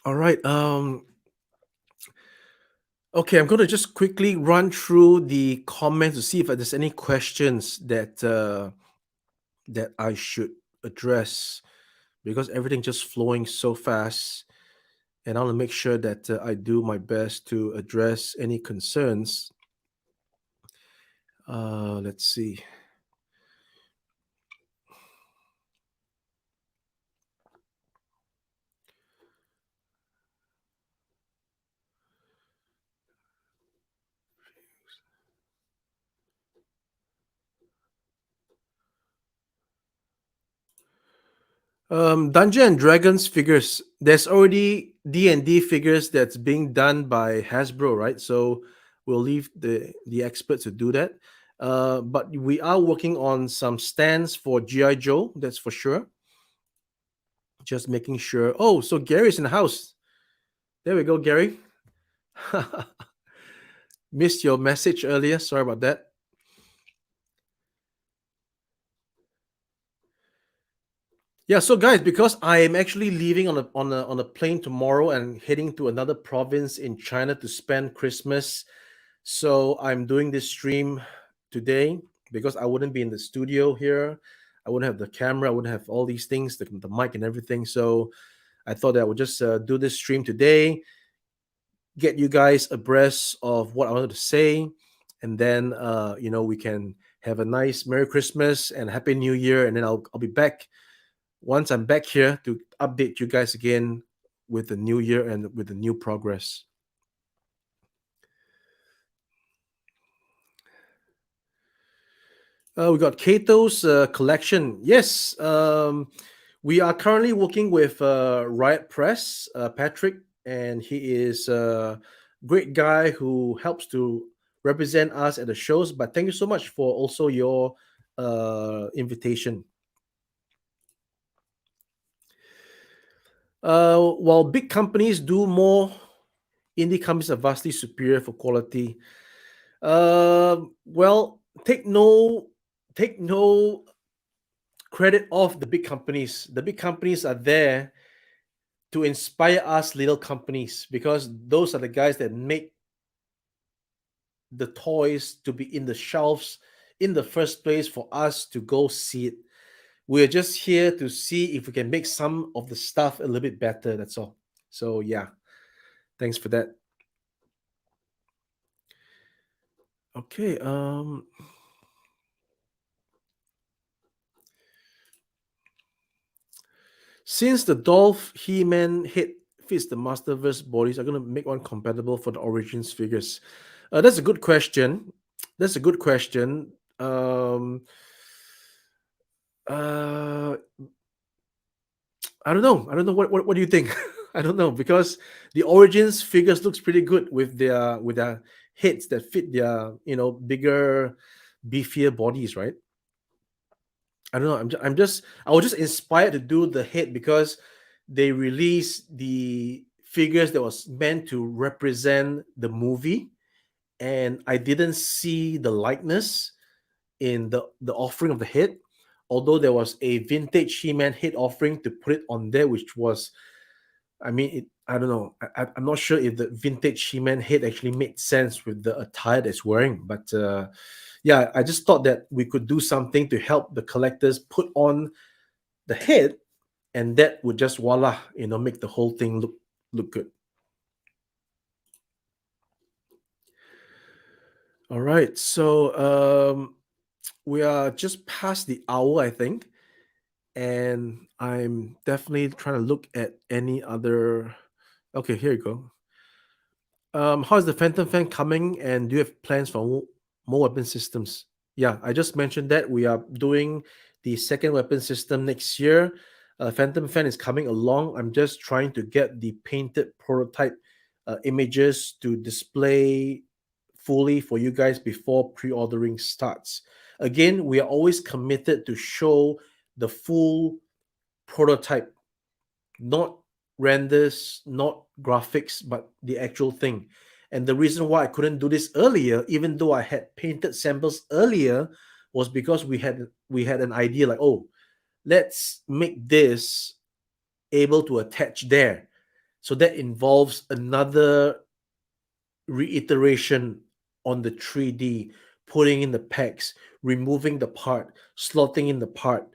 All right. Okay, I'm going to just quickly run through the comments to see if there's any questions that I should address, because everything just flowing so fast, and I want to make sure that I do my best to address any concerns. Let's see. Dungeon and Dragons figures. There's already D&D figures that's being done by Hasbro, right? So we'll leave the experts to do that. But we are working on some stands for GI Joe. That's for sure. Just making sure. Oh, so Gary's in the house. There we go, Gary. Missed your message earlier. Sorry about that. Yeah, so guys, because I am actually leaving on a plane tomorrow and heading to another province in China to spend Christmas, so I'm doing this stream today because I wouldn't be in the studio here. I wouldn't have the camera. I wouldn't have all these things, the mic and everything. So I thought that I would just do this stream today, get you guys abreast of what I wanted to say, and then we can have a nice Merry Christmas and Happy New Year, and then I'll be back once I'm back here to update you guys again with the new year and with the new progress. We got Kato's collection. Yes, we are currently working with Riot Press, Patrick, and he is a great guy who helps to represent us at the shows. But thank you so much for also your invitation. While big companies do more, indie companies are vastly superior for quality. Well, take no credit off the big companies. The big companies are there to inspire us little companies, because those are the guys that make the toys to be in the shelves in the first place for us to go see it. We're just here to see if we can make some of the stuff a little bit better. That's all. So yeah, thanks for that. Okay. Since the Dolph He-Man head fits the Masterverse bodies, I'm gonna make one compatible for the Origins figures. That's a good question. That's a good question. Uh, I don't know. I don't know. What do you think? I don't know, because the Origins figures looks pretty good with their heads that fit their bigger, beefier bodies, right? I don't know. I was just inspired to do the head because they released the figures that was meant to represent the movie, and I didn't see the likeness in the offering of the head. Although there was a vintage He-Man head offering to put it on there, which was, I mean, I don't know. I'm not sure if the vintage He-Man head actually made sense with the attire that's wearing, but yeah, I just thought that we could do something to help the collectors put on the head, and that would just voila, make the whole thing look good. All right, so we are just past the hour, I think, and I'm definitely trying to look at any other. Okay, here you go. How is the Phantom Fan coming, and do you have plans for more weapon systems? Yeah, I just mentioned that we are doing the second weapon system next year. Phantom Fan is coming along. I'm just trying to get the painted prototype images to display fully for you guys before pre-ordering starts. Again, we are always committed to show the full prototype, not renders, not graphics, but the actual thing. And the reason why I couldn't do this earlier, even though I had painted samples earlier, was because we had an idea like, oh, let's make this able to attach there. So that involves another reiteration on the 3D, putting in the pegs, removing the part, slotting in the part,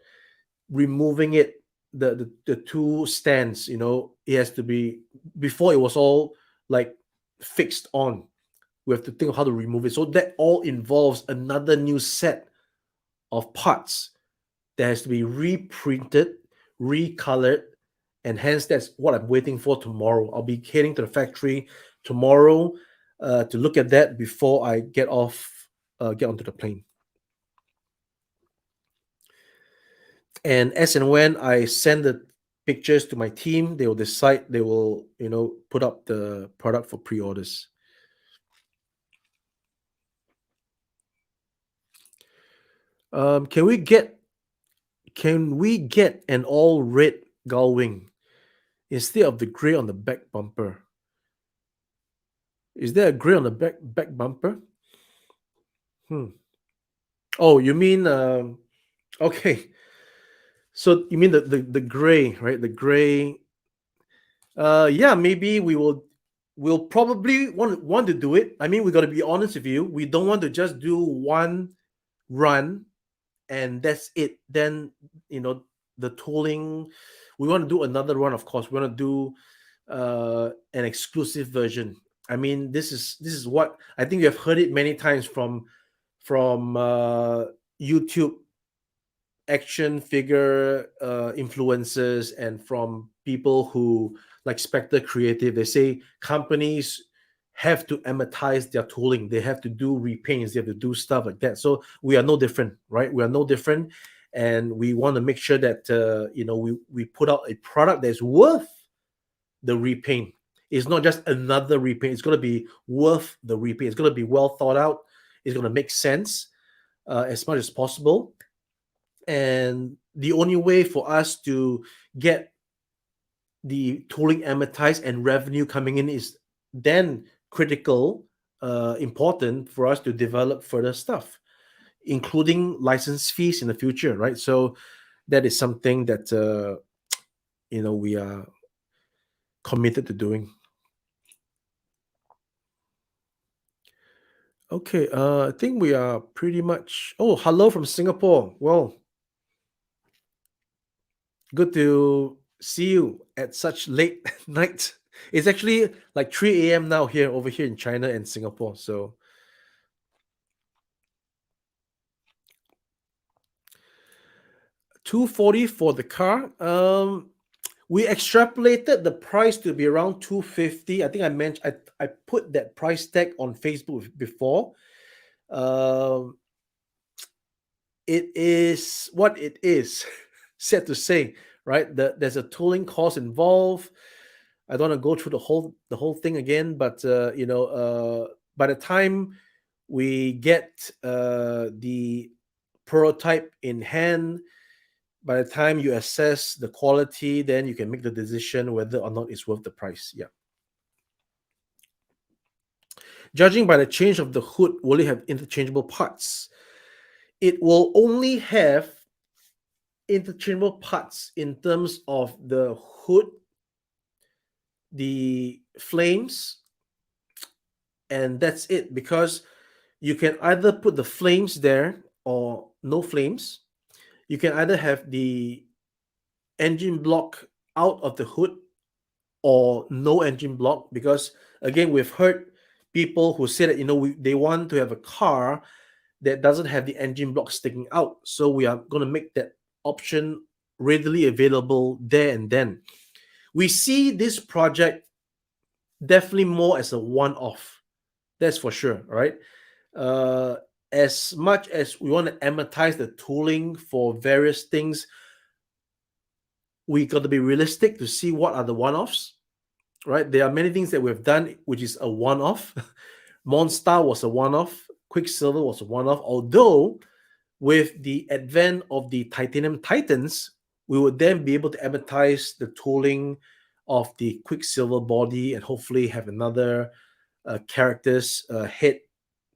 removing it, the two stands, it has to be, before it was all like fixed on. We have to think of how to remove it. So that all involves another new set of parts that has to be reprinted, recolored, and hence that's what I'm waiting for tomorrow. I'll be heading to the factory tomorrow to look at that before I get onto the plane. And as and when I send the pictures to my team, they will decide, they will, put up the product for pre-orders. Can we get an all red Gall Wing instead of the gray on the back bumper? Is there a gray on the back bumper? Oh, you mean okay. So you mean the gray, right? The gray. Yeah, maybe we'll probably want to do it. I mean, we got to be honest with you. We don't want to just do one run and that's it. Then the tooling. We want to do another run, of course. We want to do an exclusive version. I mean, this is what I think you have heard it many times from YouTube action figure influencers and from people who like Spectre Creative. They say companies have to amortize their tooling. They have to do repaints. They have to do stuff like that. So we are no different, right? We are no different, and we want to make sure that we put out a product that's worth the repaint. It's not just another repaint. It's going to be worth the repaint. It's going to be well thought out. It's going to make sense as much as possible. And the only way for us to get the tooling amortized and revenue coming in is then critical, important for us to develop further stuff, including license fees in the future, right? So that is something that we are committed to doing. Okay, I think we are pretty much. Oh, hello from Singapore. Well, good to see you at such late night. It's actually like 3 a.m. now here over here in China and Singapore. So 240 for the car. We extrapolated the price to be around 250. I think I mentioned I put that price tag on Facebook before. Um, it is what it is, sad to say, right? There's a tooling cost involved. I don't want to go through the whole thing again, but by the time we get the prototype in hand, by the time you assess the quality, then you can make the decision whether or not it's worth the price. Yeah. Judging by the change of the hood, will it have interchangeable parts? It will only have interchangeable parts in terms of the hood, the flames, and that's it, because you can either put the flames there or no flames. You can either have the engine block out of the hood or no engine block, because again, we've heard people who say that they want to have a car that doesn't have the engine block sticking out. So we are going to make that option readily available there and then. We see this project definitely more as a one-off. That's for sure, right? As much as we want to amortize the tooling for various things, we got to be realistic to see what are the one-offs, right? There are many things that we've done which is a one-off. Monstar was a one-off. Quicksilver was a one-off. Although with the advent of the Titanium Titans, we would then be able to amortize the tooling of the Quicksilver body and hopefully have another character's head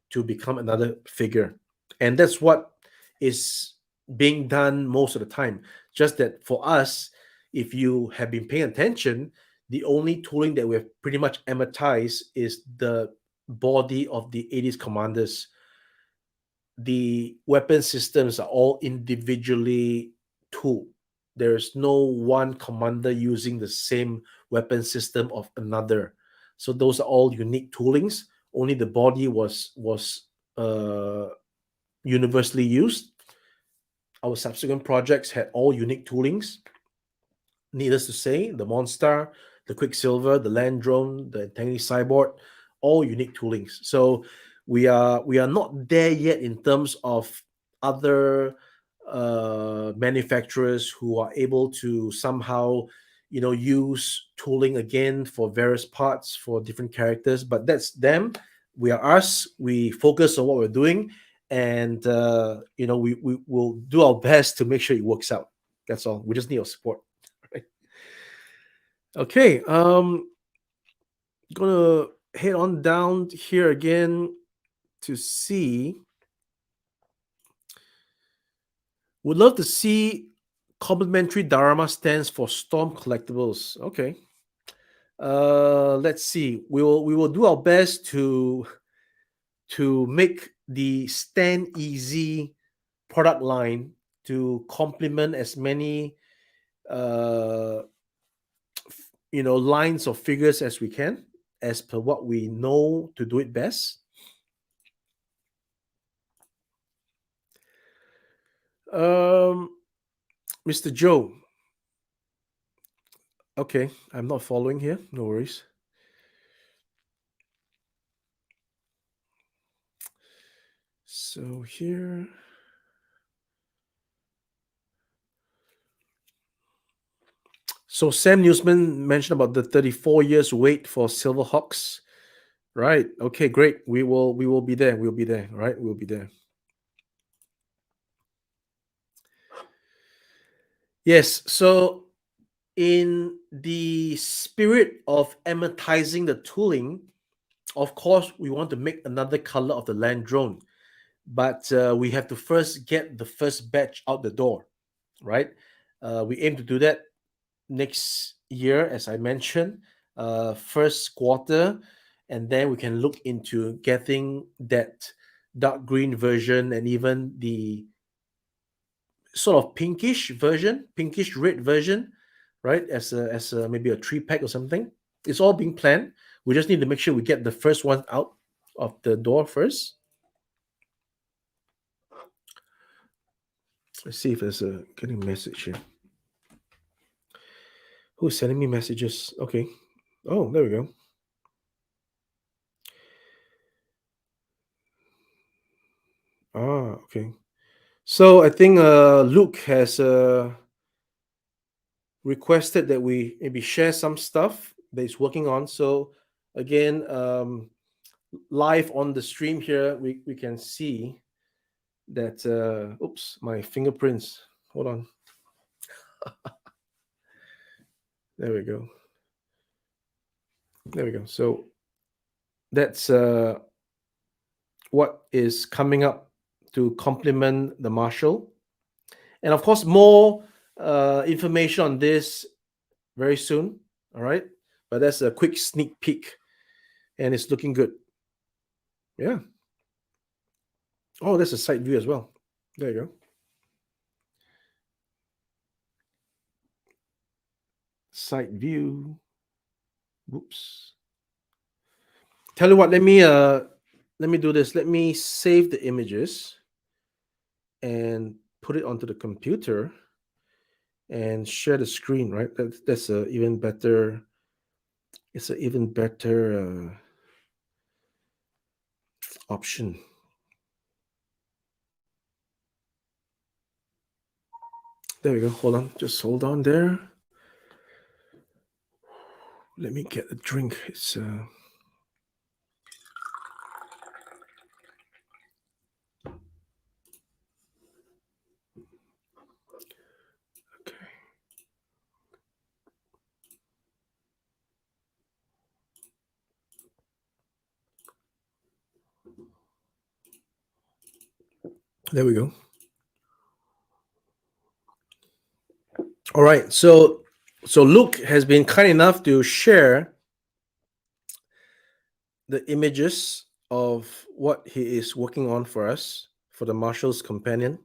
to become another figure. And that's what is being done most of the time. Just that for us, if you have been paying attention, The only tooling that we've pretty much amortized is the body of the 80s commanders. The weapon systems are all individually tooled. There's no one commander using the same weapon system of another. So those are all unique toolings. Only the body was universally used. Our subsequent projects had all unique toolings. Needless to say, the Monster, the Quicksilver, the Land Drone, the Tangy Cyborg, all unique toolings. So we are not there yet in terms of other manufacturers who are able to somehow use tooling again for various parts for different characters. But that's them. We are us. We focus on what we're doing, and we will do our best to make sure it works out. That's all. We just need your support. Okay, gonna head on down here again to see. Would love to see complimentary Dharma stands for Storm collectibles. Okay. Let's see. We will do our best to make the Stand Easy product line to complement as many uh lines of figures as we can, as per what we know to do it best. um Mr. Joe. Okay, I'm not following here. No worries. So here. So Sam Newsman mentioned about the 34 years wait for Silverhawks. Right. Okay, great. We will be there. We'll be there. Right. We'll be there. Yes. So in the spirit of amortizing the tooling, of course, we want to make another color of the land drone, but we have to first get the first batch out the door, right? We aim to do that next year, as I mentioned, first quarter, and then we can look into getting that dark green version and even the sort of pinkish version, pinkish red version, right? As a maybe a 3-pack or something. It's all being planned. We just need to make sure we get the first one out of the door first. Let's see if there's a getting a message here. Who's sending me messages? Okay. Oh, there we go. Okay. So I think Luke has requested that we maybe share some stuff that he's working on. So again, live on the stream here, we can see that. Oops, my fingerprints. Hold on. There we go. There we go. So that's what is coming up to complement the Marshall. And of course, more information on this very soon. All right. But that's a quick sneak peek. And it's looking good. Yeah. Oh, that's a side view as well. There you go. Side view. Whoops. Tell you what, let me do this. Let me save the images and put it onto the computer and share the screen, right? That's a even better. It's an even better option. There we go. Hold on. Just hold on there. Let me get a drink. It's okay. There we go. All right. So So Luke has been kind enough to share the images of what he is working on for us for the Marshal's Companion.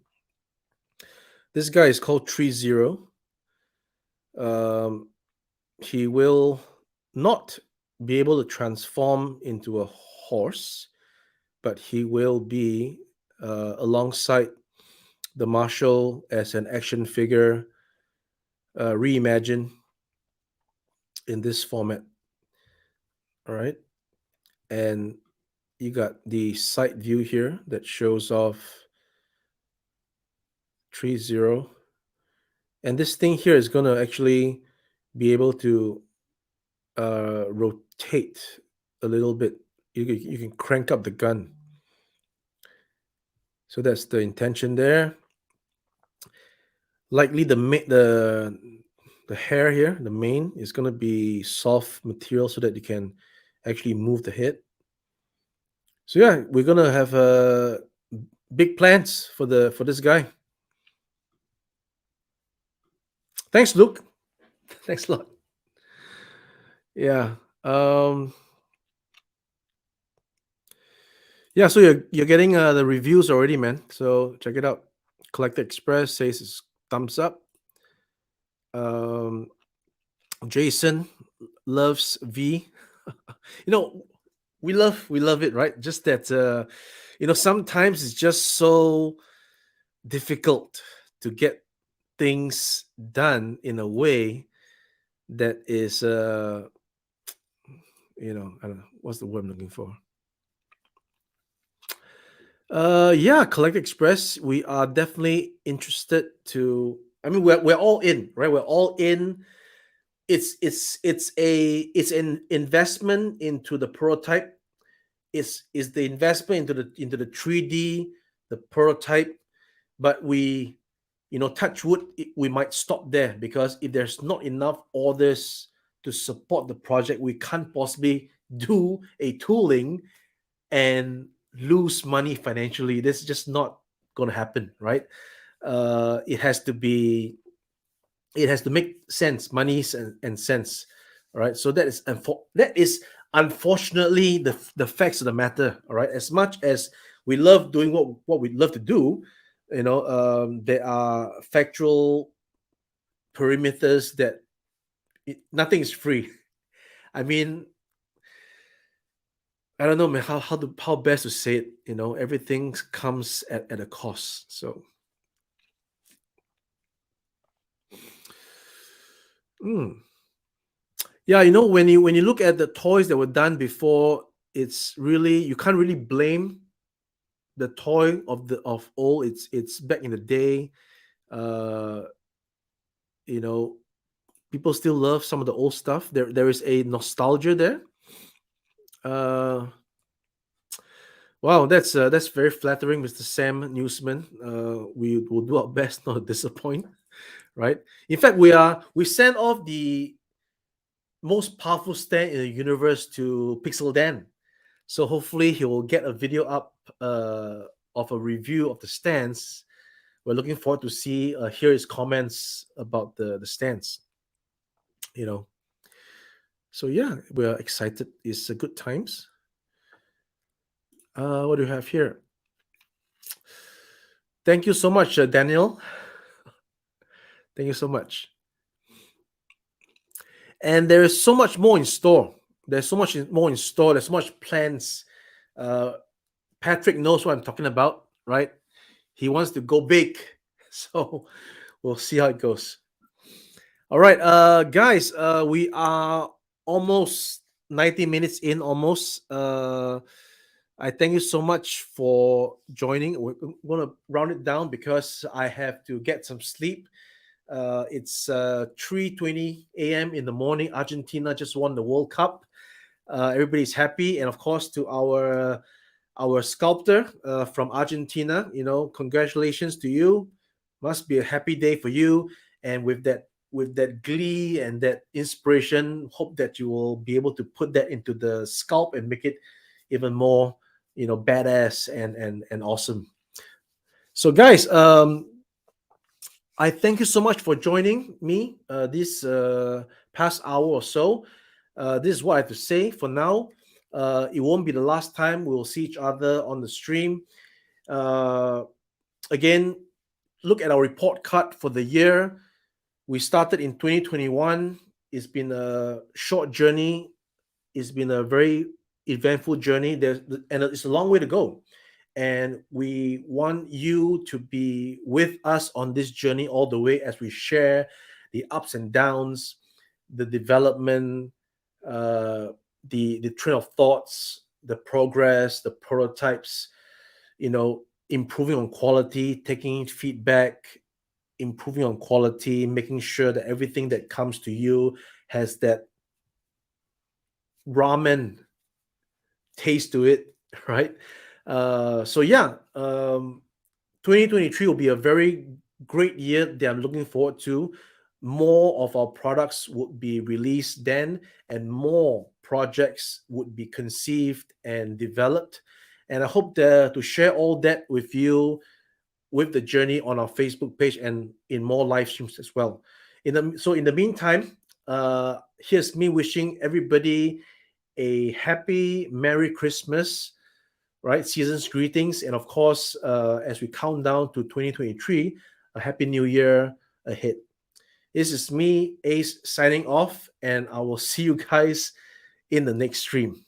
This guy is called 30. Um, he will not be able to transform into a horse, but he will be alongside the Marshal as an action figure reimagined in this format. All right. And you got the side view here that shows off 30. And this thing here is going to actually be able to rotate a little bit. You can crank up the gun. So that's the intention there. Likely the hair here, the mane, is going to be soft material so that you can actually move the head. So yeah, we're going to have big plans for this guy. Thanks, Luke. Thanks a lot. Yeah. Yeah, so you're getting the reviews already, man. So check it out. Collector Express says it's thumbs up. Jason loves V. You know, we love it, right? Just that sometimes it's just so difficult to get things done in a way that is I don't know what's the word I'm looking for. Yeah, Collect Express. We are definitely interested to. I mean, we're all in, right? We're all in. It's an investment into the prototype. Is the investment into the 3D, the prototype, but we, touch wood, we might stop there because if there's not enough orders to support the project, we can't possibly do a tooling and lose money financially. This is just not going to happen, right? It has to be, it has to make sense, monies and sense, right? So that is unfortunately the facts of the matter, all right? As much as we love doing what we love to do, there are factual perimeters that nothing is free. I mean, I don't know, man, how best to say it. Everything comes at a cost. So, yeah, when you look at the toys that were done before, it's really, you can't really blame the toy of old. It's back in the day. Uh, you know, People still love some of the old stuff. There is a nostalgia there. Uh, Wow, that's very flattering, Mr. Sam Newsman. We will do our best not to disappoint, right? In fact, we sent off the most powerful stand in the universe to Pixel Dan, so hopefully he will get a video up of a review of the stands. We're looking forward to hear his comments about the stands. You know, so yeah, we're excited. It's a good times. What do you have here? Thank you so much, Daniel. Thank you so much. And there is so much more in store. There's so much more in store. There's so much plans. Uh, Patrick knows what I'm talking about, right? He wants to go big. So we'll see how it goes. All right, guys, we are almost 90 minutes in, almost. I thank you so much for joining. We're going to round it down because I have to get some sleep. It's 3:20 a.m. in the morning. Argentina just won the World Cup. Everybody's happy, and of course, to our sculptor from Argentina, congratulations to you. Must be a happy day for you. And with that glee and that inspiration, hope that you will be able to put that into the sculpt and make it even more, badass and awesome. So, guys, I thank you so much for joining me this past hour or so. This is what I have to say for now. It won't be the last time we'll see each other on the stream. Uh, Again, look at our report card for the year. We started in 2021. It's been a short journey. It's been a very eventful journey. And it's a long way to go. And we want you to be with us on this journey all the way as we share the ups and downs, the development, uh, the train of thoughts, the progress, the prototypes, improving on quality, taking feedback, improving on quality, making sure that everything that comes to you has that ramen taste to it, right? So yeah, 2023 will be a very great year that I'm looking forward to. More of our products would be released then, and more projects would be conceived and developed. And I hope to share all that with you with the journey on our Facebook page and in more live streams as well. In the meantime, here's me wishing everybody a happy Merry Christmas, right? Season's greetings, and of course, as we count down to 2023, a happy New Year ahead. This is me, Ace, signing off, and I will see you guys in the next stream.